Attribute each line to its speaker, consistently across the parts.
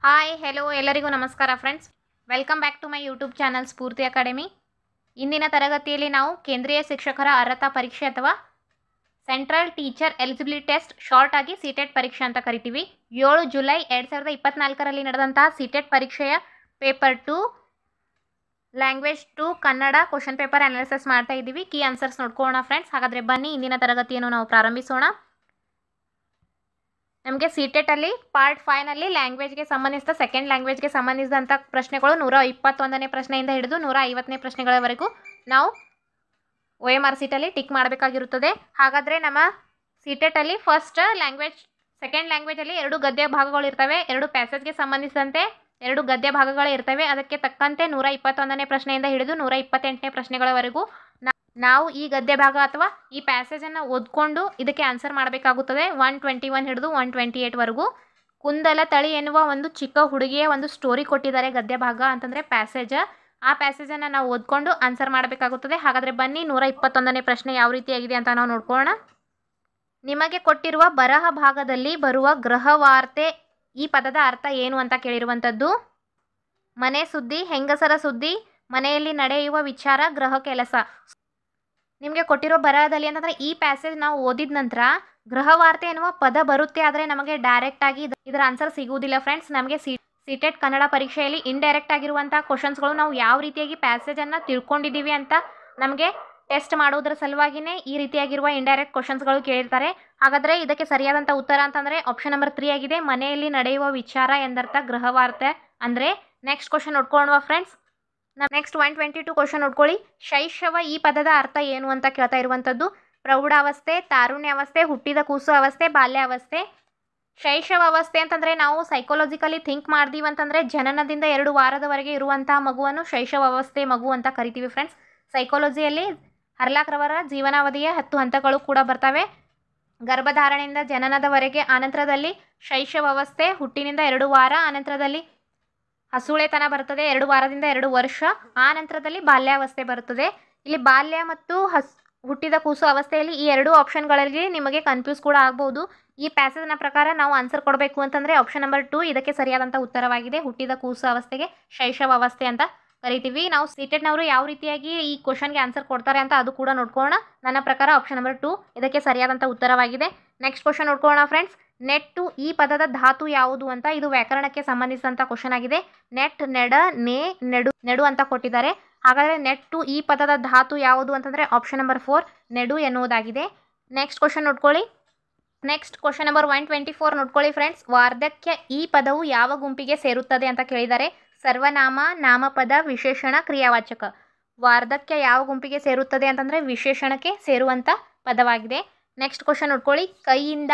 Speaker 1: Hi hello ಎಲ್ಲರಿಗೂ ನಮಸ್ಕಾರ friends. Welcome back to my YouTube channel Spoorthi academy. ಇಂದಿನ ತರಗತಿಯಲ್ಲಿ ನಾವು ಕೇಂದ್ರೀಯ ಶಿಕ್ಷಕರ ಅರ್ಹತಾ ಪರೀಕ್ಷೆ ಅಥವಾ central teacher eligibility test, short ಆಗಿ ಸಿಟೆಟ್ ಪರೀಕ್ಷೆ ಅಂತ ಕರಿತೀವಿ, 7 ಜುಲೈ 2024ರಲ್ಲಿ ನಡೆದಂತಹ ಸಿಟೆಟ್ ಪರೀಕ್ಷೆಯ paper 2 language 2 Kannada question paper analysis ಮಾಡ್ತಾ ಇದ್ದೀವಿ. ಕೀ ಆನ್ಸರ್ಸ್ ನೋಡ್ಕೊಳ್ಳೋಣ ಫ್ರೆಂಡ್ಸ್. ಹಾಗಾದರೆ ಬನ್ನಿ ಇಂದಿನ ತರಗತಿಯನ್ನು ನಾವು ಪ್ರಾರಂಭಿಸೋಣ. ನಮಗೆ ಸಿಟೆಟಲ್ಲಿ ಪಾರ್ಟ್ 5ನಲ್ಲಿ ಲ್ಯಾಂಗ್ವೇಜ್ಗೆ ಸಂಬಂಧಿಸಿದ ಸೆಕೆಂಡ್ ಲ್ಯಾಂಗ್ವೇಜ್ಗೆ ಸಂಬಂಧಿಸಿದಂಥ ಪ್ರಶ್ನೆಗಳು 121ನೇ ಪ್ರಶ್ನೆಯಿಂದ ಹಿಡಿದು 150ನೇ ಪ್ರಶ್ನೆಗಳವರೆಗೂ ನಾವು OMR ಸೀಟಲ್ಲಿ ಟಿಕ್ ಮಾಡಬೇಕಾಗಿರುತ್ತದೆ. ಹಾಗಾದರೆ ನಮ್ಮ ಸಿಟೆಟಲ್ಲಿ ಫಸ್ಟ್ ಲ್ಯಾಂಗ್ವೇಜ್, ಸೆಕೆಂಡ್ ಲ್ಯಾಂಗ್ವೇಜಲ್ಲಿ 2 ಗದ್ಯ ಭಾಗಗಳು ಇರ್ತವೆ, 2 ಪ್ಯಾಸೇಜ್ಗೆ ಸಂಬಂಧಿಸಿದಂತೆ 2 ಗದ್ಯ ಭಾಗಗಳೇ ಇರ್ತವೆ. ಅದಕ್ಕೆ ತಕ್ಕಂತೆ 121ನೇ ಪ್ರಶ್ನೆಯಿಂದ ಹಿಡಿದು 128ನೇ ಪ್ರಶ್ನೆಗಳವರೆಗೂ ನಾವು ಈ ಗದ್ಯ ಭಾಗ ಅಥವಾ ಈ ಪ್ಯಾಸೇಜನ್ನು ಓದ್ಕೊಂಡು ಇದಕ್ಕೆ ಆನ್ಸರ್ ಮಾಡಬೇಕಾಗುತ್ತದೆ. 121 ಹಿಡಿದು 128ವರೆಗೂ. ಕುಂದಲ ತಳಿ ಎನ್ನುವ ಒಂದು ಚಿಕ್ಕ ಹುಡುಗಿಯ ಒಂದು ಸ್ಟೋರಿ ಕೊಟ್ಟಿದ್ದಾರೆ ಗದ್ಯ ಭಾಗ ಅಂತಂದರೆ ಪ್ಯಾಸೇಜ್. ಆ ಪ್ಯಾಸೇಜನ್ನು ನಾವು ಓದ್ಕೊಂಡು ಆನ್ಸರ್ ಮಾಡಬೇಕಾಗುತ್ತದೆ. ಹಾಗಾದರೆ ಬನ್ನಿ 121ನೇ ಪ್ರಶ್ನೆ ಯಾವ ರೀತಿಯಾಗಿದೆ ಅಂತ ನಾವು ನೋಡ್ಕೊಳ್ಳೋಣ. ನಿಮಗೆ ಕೊಟ್ಟಿರುವ ಬರಹ ಭಾಗದಲ್ಲಿ ಬರುವ ಗೃಹವಾರ್ತೆ ಈ ಪದದ ಅರ್ಥ ಏನು ಅಂತ ಕೇಳಿರುವಂಥದ್ದು. ಮನೆ ಸುದ್ದಿ, ಹೆಂಗಸರ ಸುದ್ದಿ, ಮನೆಯಲ್ಲಿ ನಡೆಯುವ ವಿಚಾರ, ಗೃಹ ಕೆಲಸ. ನಿಮಗೆ ಕೊಟ್ಟಿರೋ ಬರಹದಲ್ಲಿ ಅಂತಂದರೆ ಈ ಪ್ಯಾಸೇಜ್ ನಾವು ಓದಿದ ನಂತರ ಗೃಹವಾರ್ತೆ ಎನ್ನುವ ಪದ ಬರುತ್ತೆ, ಆದರೆ ನಮಗೆ ಡೈರೆಕ್ಟಾಗಿ ಇದರ ಆನ್ಸರ್ ಸಿಗುವುದಿಲ್ಲ ಫ್ರೆಂಡ್ಸ್. ನಮಗೆ ಸಿಟೆಟ್ ಕನ್ನಡ ಪರೀಕ್ಷೆಯಲ್ಲಿ ಇಂಡೈರೆಕ್ಟ್ ಆಗಿರುವಂಥ ಕ್ವಶನ್ಸ್ಗಳು ನಾವು ಯಾವ ರೀತಿಯಾಗಿ ಪ್ಯಾಸೇಜನ್ನು ತಿಳ್ಕೊಂಡಿದ್ದೀವಿ ಅಂತ ನಮಗೆ ಟೆಸ್ಟ್ ಮಾಡೋದ್ರ ಸಲುವಾಗಿಯೇ ಈ ರೀತಿಯಾಗಿರುವ ಇಂಡೈರೆಕ್ಟ್ ಕ್ವಶನ್ಸ್ಗಳು ಕೇಳಿರ್ತಾರೆ. ಹಾಗಾದರೆ ಇದಕ್ಕೆ ಸರಿಯಾದಂಥ ಉತ್ತರ ಅಂತಂದರೆ ಆಪ್ಷನ್ ನಂಬರ್ 3 ಆಗಿದೆ. ಮನೆಯಲ್ಲಿ ನಡೆಯುವ ವಿಚಾರ ಎಂದರ್ಥ ಗೃಹವಾರ್ತೆ ಅಂದರೆ. ನೆಕ್ಸ್ಟ್ ಕ್ವಶನ್ ನೋಡ್ಕೊಳ್ಳುವ ಫ್ರೆಂಡ್ಸ್. ನೆಕ್ಸ್ಟ್ 122 ಕ್ವಶನ್ ನೋಡ್ಕೊಳ್ಳಿ. ಶೈಶವ ಈ ಪದದ ಅರ್ಥ ಏನು ಅಂತ ಕೇಳ್ತಾ ಇರುವಂಥದ್ದು. ಪ್ರೌಢಾವಸ್ಥೆ, ತಾರುಣ್ಯಾವಸ್ಥೆ, ಹುಟ್ಟಿದ ಕೂಸು ಅವಸ್ಥೆ, ಬಾಲ್ಯಾವಸ್ಥೆ. ಶೈಶವ ಅವಸ್ಥೆ ಅಂತಂದರೆ ನಾವು ಸೈಕಾಲಜಿಕಲಿ ಥಿಂಕ್ ಮಾಡ್ತೀವಿ ಅಂತಂದರೆ ಜನನದಿಂದ 2 ವಾರದವರೆಗೆ ಇರುವಂತಹ ಮಗುವನ್ನು ಶೈಶವ ಅವಸ್ಥೆ ಮಗು ಅಂತ ಕರಿತೀವಿ ಫ್ರೆಂಡ್ಸ್. ಸೈಕಾಲಜಿಯಲ್ಲಿ ಹರ್ಲಾಕ್ರವರ ಜೀವನಾವಧಿಯ 10 ಹಂತಗಳು ಕೂಡ ಬರ್ತವೆ. ಗರ್ಭಧಾರಣೆಯಿಂದ ಜನನದವರೆಗೆ, ಆನಂತರದಲ್ಲಿ ಶೈಶವ ಅವಸ್ಥೆ, ಹುಟ್ಟಿನಿಂದ 2 ವಾರ, ಆನಂತರದಲ್ಲಿ ಹಸುಳೆತನ ಬರುತ್ತದೆ 2 ವಾರದಿಂದ 2 ವರ್ಷ, ಆ ನಂತರದಲ್ಲಿ ಬಾಲ್ಯಾವಸ್ಥೆ ಬರುತ್ತದೆ. ಇಲ್ಲಿ ಬಾಲ್ಯ ಮತ್ತು ಹುಟ್ಟಿದ ಕೂಸು ಅವಸ್ಥೆಯಲ್ಲಿ ಈ 2 ಆಪ್ಷನ್ಗಳಲ್ಲಿ ನಿಮಗೆ ಕನ್ಫ್ಯೂಸ್ ಕೂಡ ಆಗ್ಬೋದು. ಈ ಪ್ಯಾಸೇಜ್ನ ಪ್ರಕಾರ ನಾವು ಆನ್ಸರ್ ಕೊಡಬೇಕು ಅಂತಂದರೆ ಆಪ್ಷನ್ ನಂಬರ್ 2 ಇದಕ್ಕೆ ಸರಿಯಾದಂಥ ಉತ್ತರವಾಗಿದೆ. ಹುಟ್ಟಿದ ಕೂಸು ಅವಸ್ಥೆಗೆ ಶೈಶವ ಅವಸ್ಥೆ ಅಂತ ಕರಿತೀವಿ. ನಾವು ಸಿಟೆಟ್ನವರು ಯಾವ ರೀತಿಯಾಗಿ ಈ ಕ್ವಶನ್ಗೆ ಆನ್ಸರ್ ಕೊಡ್ತಾರೆ ಅಂತ ಅದು ಕೂಡ ನೋಡ್ಕೊಳ್ಳೋಣ. ನನ್ನ ಪ್ರಕಾರ ಆಪ್ಷನ್ ನಂಬರ್ 2 ಇದಕ್ಕೆ ಸರಿಯಾದಂಥ ಉತ್ತರವಾಗಿದೆ. ನೆಕ್ಸ್ಟ್ ಕ್ವಶನ್ ನೋಡ್ಕೊಳ್ಳೋಣ ಫ್ರೆಂಡ್ಸ್. ನೆಟ್ಟು ಈ ಪದದ ಧಾತು ಯಾವುದು ಅಂತ. ಇದು ವ್ಯಾಕರಣಕ್ಕೆ ಸಂಬಂಧಿಸಿದಂಥ ಕ್ವಶನ್ ಆಗಿದೆ. ನೆಟ್, ನೆಡ, ನೇ, ನೆಡು ಅಂತ ಕೊಟ್ಟಿದ್ದಾರೆ. ಹಾಗಾದರೆ ನೆಟ್ಟು ಈ ಪದದ ಧಾತು ಯಾವುದು ಅಂತಂದರೆ ಆಪ್ಷನ್ ನಂಬರ್ 4 ನೆಡು ಎನ್ನುವುದಾಗಿದೆ. ನೆಕ್ಸ್ಟ್ ಕ್ವಶನ್ ನೋಡ್ಕೊಳ್ಳಿ. ನೆಕ್ಸ್ಟ್ ಕ್ವಶನ್ ನಂಬರ್ 124 ನೋಡ್ಕೊಳ್ಳಿ ಫ್ರೆಂಡ್ಸ್. ವಾರ್ಧಕ್ಯ ಈ ಪದವು ಯಾವ ಗುಂಪಿಗೆ ಸೇರುತ್ತದೆ ಅಂತ ಕೇಳಿದ್ದಾರೆ. ಸರ್ವನಾಮ, ನಾಮಪದ, ವಿಶೇಷಣ, ಕ್ರಿಯಾವಾಚಕ. ವಾರ್ಧಕ್ಯ ಯಾವ ಗುಂಪಿಗೆ ಸೇರುತ್ತದೆ ಅಂತಂದರೆ ವಿಶೇಷಣಕ್ಕೆ ಸೇರುವಂಥ ಪದವಾಗಿದೆ. ನೆಕ್ಸ್ಟ್ ಕ್ವಶನ್ ನೋಡ್ಕೊಳ್ಳಿ. ಕೈಯಿಂದ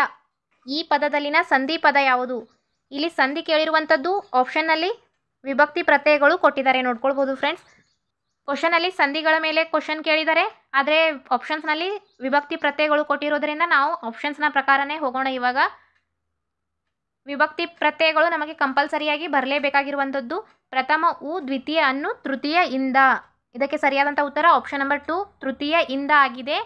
Speaker 1: ಈ ಪದದಲ್ಲಿನ ಸಂಧಿ ಪದ ಯಾವುದು. ಇಲ್ಲಿ ಸಂಧಿ ಕೇಳಿರುವಂಥದ್ದು ಆಪ್ಷನ್ನಲ್ಲಿ ವಿಭಕ್ತಿ ಪ್ರತ್ಯಯಗಳು ಕೊಟ್ಟಿದ್ದಾರೆ ನೋಡ್ಕೊಳ್ಬೋದು ಫ್ರೆಂಡ್ಸ್. ಕ್ವಶನಲ್ಲಿ ಸಂಧಿಗಳ ಮೇಲೆ ಕ್ವಶನ್ ಕೇಳಿದ್ದಾರೆ, ಆದರೆ ಆಪ್ಷನ್ಸ್ನಲ್ಲಿ ವಿಭಕ್ತಿ ಪ್ರತ್ಯಯಗಳು ಕೊಟ್ಟಿರೋದ್ರಿಂದ ನಾವು ಆಪ್ಷನ್ಸ್ನ ಪ್ರಕಾರನೇ ಹೋಗೋಣ. ಇವಾಗ ವಿಭಕ್ತಿ ಪ್ರತ್ಯಯಗಳು ನಮಗೆ ಕಂಪಲ್ಸರಿಯಾಗಿ ಬರಲೇಬೇಕಾಗಿರುವಂಥದ್ದು. ಪ್ರಥಮ ಉ, ದ್ವಿತೀಯ ಅನ್ನು, ತೃತೀಯ ಇಂದ. ಇದಕ್ಕೆ ಸರಿಯಾದಂಥ ಉತ್ತರ ಆಪ್ಷನ್ ನಂಬರ್ 2 ತೃತೀಯ ಇಂದ ಆಗಿದೆ.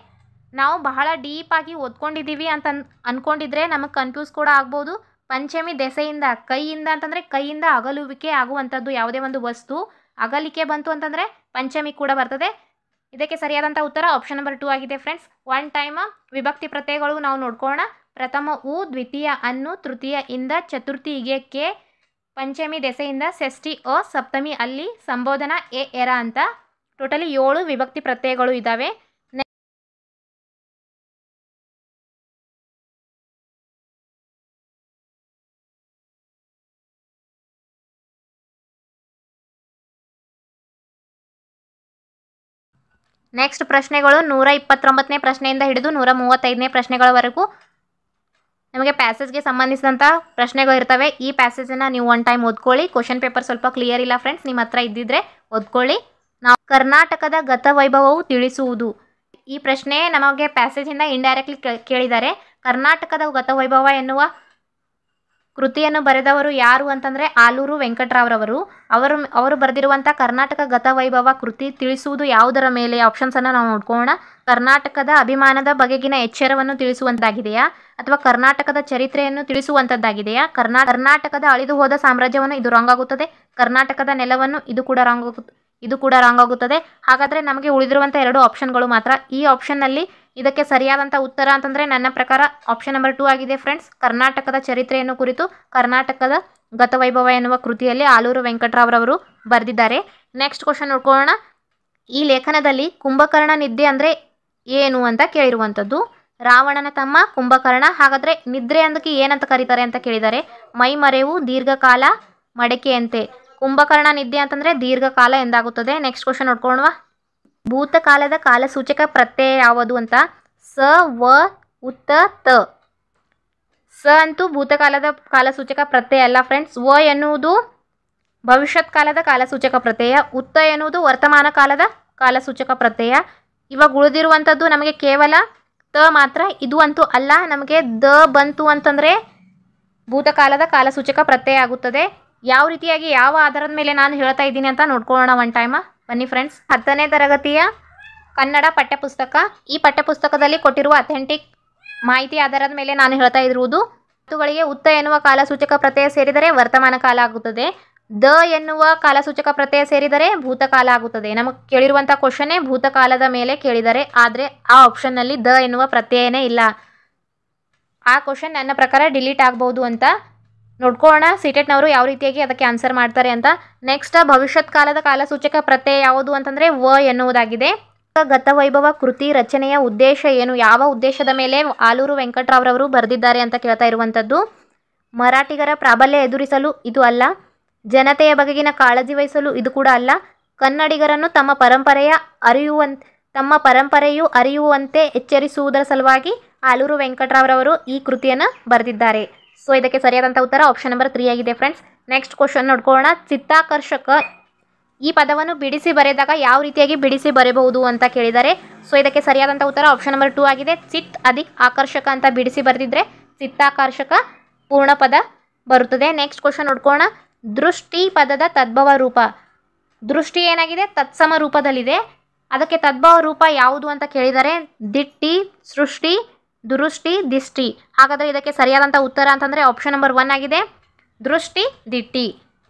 Speaker 1: ನಾವು ಬಹಳ ಡೀಪಾಗಿ ಓದ್ಕೊಂಡಿದ್ದೀವಿ ಅಂತ ಅಂದ್ಕೊಂಡಿದ್ರೆ ನಮಗೆ ಕನ್ಫ್ಯೂಸ್ ಕೂಡ ಆಗ್ಬೋದು. ಪಂಚಮಿ ದೆಸೆಯಿಂದ, ಕೈಯಿಂದ ಅಂತಂದರೆ ಕೈಯಿಂದ ಅಗಲುವಿಕೆ ಆಗುವಂಥದ್ದು ಯಾವುದೇ ಒಂದು ವಸ್ತು ಅಗಲಿಕೆ ಬಂತು ಅಂತಂದರೆ ಪಂಚಮಿ ಕೂಡ ಬರ್ತದೆ. ಇದಕ್ಕೆ ಸರಿಯಾದಂಥ ಉತ್ತರ ಆಪ್ಷನ್ ನಂಬರ್ 2 ಆಗಿದೆ ಫ್ರೆಂಡ್ಸ್. ಒನ್ ಟೈಮ್ ವಿಭಕ್ತಿ ಪ್ರತ್ಯಯಗಳು ನಾವು ನೋಡ್ಕೊಳ್ಳೋಣ. ಪ್ರಥಮ ಉ, ದ್ವಿತೀಯ ಅನ್ನು, ತೃತೀಯ ಇಂದ, ಚತುರ್ಥಿ ಗೆ, ಪಂಚಮಿ ದೆಸೆಯಿಂದ, ಷಷ್ಠಿ ಅ, ಸಪ್ತಮಿ ಅಲ್ಲಿ, ಸಂಬೋಧನಾ ಎ, ಎರ ಅಂತ ಟೋಟಲಿ 7 ವಿಭಕ್ತಿ ಪ್ರತ್ಯಯಗಳು ಇದ್ದಾವೆ. ನೆಕ್ಸ್ಟ್ ಪ್ರಶ್ನೆಗಳು 129ನೇ ಪ್ರಶ್ನೆಯಿಂದ ಹಿಡಿದು 135ನೇ ಪ್ರಶ್ನೆಗಳವರೆಗೂ ನಮಗೆ ಪ್ಯಾಸೇಜ್ಗೆ ಸಂಬಂಧಿಸಿದಂಥ ಪ್ರಶ್ನೆಗಳು ಇರ್ತವೆ. ಈ ಪ್ಯಾಸೇಜನ್ನು ನೀವು ಒನ್ ಟೈಮ್ ಓದ್ಕೊಳ್ಳಿ. ಕ್ವಶನ್ ಪೇಪರ್ ಸ್ವಲ್ಪ ಕ್ಲಿಯರ್ ಇಲ್ಲ ಫ್ರೆಂಡ್ಸ್, ನಿಮ್ಮ ಹತ್ರ ಇದ್ದಿದ್ರೆ ಓದ್ಕೊಳ್ಳಿ. ನಾವು ಕರ್ನಾಟಕದ ಗತವೈಭವವು ತಿಳಿಸುವುದು ಈ ಪ್ರಶ್ನೆ ನಮಗೆ ಪ್ಯಾಸೇಜಿಂದ ಇಂಡೈರೆಕ್ಟ್ಲಿ ಕೇಳಿದ್ದಾರೆ. ಕರ್ನಾಟಕದ ಗತವೈಭವ ಎನ್ನುವ ಕೃತಿಯನ್ನು ಬರೆದವರು ಯಾರು ಅಂತಂದರೆ ಆಲೂರು ವೆಂಕಟರಾವ್ರವರು. ಅವರು ಬರೆದಿರುವಂಥ ಕರ್ನಾಟಕ ಗತವೈಭವ ಕೃತಿ ತಿಳಿಸುವುದು ಯಾವುದರ ಮೇಲೆ? ಆಪ್ಷನ್ಸನ್ನು ನಾವು ನೋಡ್ಕೊಳ್ಳೋಣ. ಕರ್ನಾಟಕದ ಅಭಿಮಾನದ ಬಗೆಗಿನ ಎಚ್ಚರವನ್ನು ತಿಳಿಸುವಂತಾಗಿದೆಯಾ, ಅಥವಾ ಕರ್ನಾಟಕದ ಚರಿತ್ರೆಯನ್ನು ತಿಳಿಸುವಂಥದ್ದಾಗಿದೆಯಾ, ಕರ್ನಾಟಕದ ಅಳಿದು ಹೋದ ಸಾಮ್ರಾಜ್ಯವನ್ನು, ಇದು ರಾಂಗ್ ಆಗುತ್ತದೆ. ಕರ್ನಾಟಕದ ನೆಲವನ್ನು, ಇದು ಕೂಡ ರಾಂಗ್ ಆಗುತ್ತದೆ. ಹಾಗಾದರೆ ನಮಗೆ ಉಳಿದಿರುವಂಥ 2 ಆಪ್ಷನ್ಗಳು ಮಾತ್ರ. ಈ ಆಪ್ಷನ್ನಲ್ಲಿ ಇದಕ್ಕೆ ಸರಿಯಾದಂಥ ಉತ್ತರ ಅಂತಂದರೆ ನನ್ನ ಪ್ರಕಾರ ಆಪ್ಷನ್ ನಂಬರ್ 2 ಆಗಿದೆ ಫ್ರೆಂಡ್ಸ್. ಕರ್ನಾಟಕದ ಚರಿತ್ರೆಯನ್ನು ಕುರಿತು ಕರ್ನಾಟಕದ ಗತವೈಭವ ಎನ್ನುವ ಕೃತಿಯಲ್ಲಿ ಆಲೂರು ವೆಂಕಟರಾವ್ರವರು ಬರೆದಿದ್ದಾರೆ. ನೆಕ್ಸ್ಟ್ ಕ್ವಶನ್ ನೋಡ್ಕೊಳ್ಳೋಣ. ಈ ಲೇಖನದಲ್ಲಿ ಕುಂಭಕರ್ಣ ನಿದ್ದೆ ಅಂದರೆ ಏನು ಅಂತ ಕೇಳಿರುವಂಥದ್ದು. ರಾವಣನ ತಮ್ಮ ಕುಂಭಕರ್ಣ. ಹಾಗಾದರೆ ನಿದ್ರೆ ಅಂದಕ್ಕೆ ಏನಂತ ಕರೀತಾರೆ ಅಂತ ಕೇಳಿದ್ದಾರೆ. ಮೈಮರೆವು, ದೀರ್ಘಕಾಲ, ಮಡಕೆಯಂತೆ. ಕುಂಭಕರ್ಣ ನಿದ್ದೆ ಅಂತಂದರೆ ದೀರ್ಘಕಾಲ ಎಂದಾಗುತ್ತದೆ. ನೆಕ್ಸ್ಟ್ ಕ್ವಶನ್ ನೋಡ್ಕೊಳ್ಳೋಣ. ಭೂತಕಾಲದ ಕಾಲಸೂಚಕ ಪ್ರತ್ಯಯ ಯಾವುದು ಅಂತ. ಸ, ವ, ಉತ್ತ, ತ. ಸ ಅಂತೂ ಭೂತಕಾಲದ ಕಾಲಸೂಚಕ ಪ್ರತ್ಯಯ ಅಲ್ಲ ಫ್ರೆಂಡ್ಸ್. ವ ಎನ್ನುವುದು ಭವಿಷ್ಯತ್ ಕಾಲದ ಕಾಲಸೂಚಕ ಪ್ರತ್ಯಯ. ಉತ್ತ ಎನ್ನುವುದು ವರ್ತಮಾನ ಕಾಲದ ಕಾಲಸೂಚಕ ಪ್ರತ್ಯಯ. ಇವಾಗ ಉಳಿದಿರುವಂಥದ್ದು ನಮಗೆ ಕೇವಲ ತ ಮಾತ್ರ. ಇದು ಅಂತೂ ಅಲ್ಲ. ನಮಗೆ ದ ಬಂತು ಅಂತಂದರೆ ಭೂತಕಾಲದ ಕಾಲಸೂಚಕ ಪ್ರತ್ಯಯ ಆಗುತ್ತದೆ. ಯಾವ ರೀತಿಯಾಗಿ ಯಾವ ಆಧಾರದ ಮೇಲೆ ನಾನು ಹೇಳ್ತಾ ಇದ್ದೀನಿ ಅಂತ ನೋಡ್ಕೊಳ್ಳೋಣ ಒನ್ ಟೈಮ. ಬನ್ನಿ ಫ್ರೆಂಡ್ಸ್. 10ನೇ ತರಗತಿಯ ಕನ್ನಡ ಪಠ್ಯಪುಸ್ತಕ. ಈ ಪಠ್ಯಪುಸ್ತಕದಲ್ಲಿ ಕೊಟ್ಟಿರುವ ಅಥೆಂಟಿಕ್ ಮಾಹಿತಿ ಆಧಾರದ ಮೇಲೆ ನಾನು ಹೇಳ್ತಾ ಇರುವುದು. ಮಾತುಗಳಿಗೆ ಉತ್ತ ಎನ್ನುವ ಕಾಲಸೂಚಕ ಪ್ರತ್ಯಯ ಸೇರಿದರೆ ವರ್ತಮಾನ ಕಾಲ ಆಗುತ್ತದೆ. ದ ಎನ್ನುವ ಕಾಲಸೂಚಕ ಪ್ರತ್ಯಯ ಸೇರಿದರೆ ಭೂತಕಾಲ ಆಗುತ್ತದೆ. ನಮಗೆ ಕೇಳಿರುವಂಥ ಕ್ವಶನ್ನೇ ಭೂತಕಾಲದ ಮೇಲೆ ಕೇಳಿದ್ದಾರೆ. ಆದರೆ ಆ ಆಪ್ಷನ್ನಲ್ಲಿ ದ ಎನ್ನುವ ಪ್ರತ್ಯಯನೇ ಇಲ್ಲ. ಆ ಕ್ವಶನ್ ನನ್ನ ಪ್ರಕಾರ ಡಿಲೀಟ್ ಆಗ್ಬೋದು ಅಂತ ನೋಡ್ಕೊಳ್ಳೋಣ. ಸಿಟೆಟ್ನವರು ಯಾವ ರೀತಿಯಾಗಿ ಅದಕ್ಕೆ ಆನ್ಸರ್ ಮಾಡ್ತಾರೆ ಅಂತ. ನೆಕ್ಸ್ಟ್ ಭವಿಷ್ಯತ್ ಕಾಲದ ಕಾಲಸೂಚಕ ಪ್ರತ್ಯಯ ಯಾವುದು ಅಂತಂದರೆ ವ ಎನ್ನುವುದಾಗಿದೆ. ಗತವೈಭವ ಕೃತಿ ರಚನೆಯ ಉದ್ದೇಶ ಏನು? ಯಾವ ಉದ್ದೇಶದ ಮೇಲೆ ಆಲೂರು ವೆಂಕಟರಾವ್ರವರು ಬರೆದಿದ್ದಾರೆ ಅಂತ ಕೇಳ್ತಾ ಇರುವಂಥದ್ದು. ಮರಾಠಿಗರ ಪ್ರಾಬಲ್ಯ ಎದುರಿಸಲು, ಇದು ಅಲ್ಲ. ಜನತೆಯ ಬಗೆಗಿನ ಕಾಳಜಿ ವಹಿಸಲು, ಇದು ಕೂಡ ಅಲ್ಲ. ಕನ್ನಡಿಗರನ್ನು ತಮ್ಮ ಪರಂಪರೆಯು ಅರಿಯುವಂತೆ ಎಚ್ಚರಿಸುವುದರ ಸಲುವಾಗಿ ಆಲೂರು ವೆಂಕಟರಾವ್ರವರು ಈ ಕೃತಿಯನ್ನು ಬರೆದಿದ್ದಾರೆ. ಸೊ ಇದಕ್ಕೆ ಸರಿಯಾದಂಥ ಉತ್ತರ ಆಪ್ಷನ್ ನಂಬರ್ 3 ಆಗಿದೆ ಫ್ರೆಂಡ್ಸ್. ನೆಕ್ಸ್ಟ್ ಕ್ವಶನ್ ನೋಡ್ಕೊಳ್ಳೋಣ. ಚಿತ್ತಾಕರ್ಷಕ ಈ ಪದವನ್ನು ಬಿಡಿಸಿ ಬರೆದಾಗ ಯಾವ ರೀತಿಯಾಗಿ ಬಿಡಿಸಿ ಬರೆಯಬಹುದು ಅಂತ ಕೇಳಿದ್ದಾರೆ. ಸೊ ಇದಕ್ಕೆ ಸರಿಯಾದಂಥ ಉತ್ತರ ಆಪ್ಷನ್ ನಂಬರ್ 2 ಆಗಿದೆ. ಚಿತ್ ಅಧಿಕ್ ಆಕರ್ಷಕ ಅಂತ ಬಿಡಿಸಿ ಬರೆದಿದ್ರೆ ಚಿತ್ತಾಕರ್ಷಕ ಪೂರ್ಣ ಪದ ಬರುತ್ತದೆ. ನೆಕ್ಸ್ಟ್ ಕ್ವಶನ್ ನೋಡ್ಕೊಳ್ಳೋಣ. ದೃಷ್ಟಿ ಪದದ ತದ್ಭವ ರೂಪ. ದೃಷ್ಟಿ ಏನಾಗಿದೆ? ತತ್ಸಮ ರೂಪದಲ್ಲಿದೆ. ಅದಕ್ಕೆ ತದ್ಭವ ರೂಪ ಯಾವುದು ಅಂತ ಕೇಳಿದರೆ ದಿಟ್ಟಿ, ಸೃಷ್ಟಿ, ದುರುಷ್ಟಿ, ದಿಷ್ಟಿ. ಹಾಗಾದರೆ ಇದಕ್ಕೆ ಸರಿಯಾದಂಥ ಉತ್ತರ ಅಂತಂದರೆ ಆಪ್ಷನ್ ನಂಬರ್ 1 ಆಗಿದೆ. ದೃಷ್ಟಿ, ದಿಟ್ಟಿ.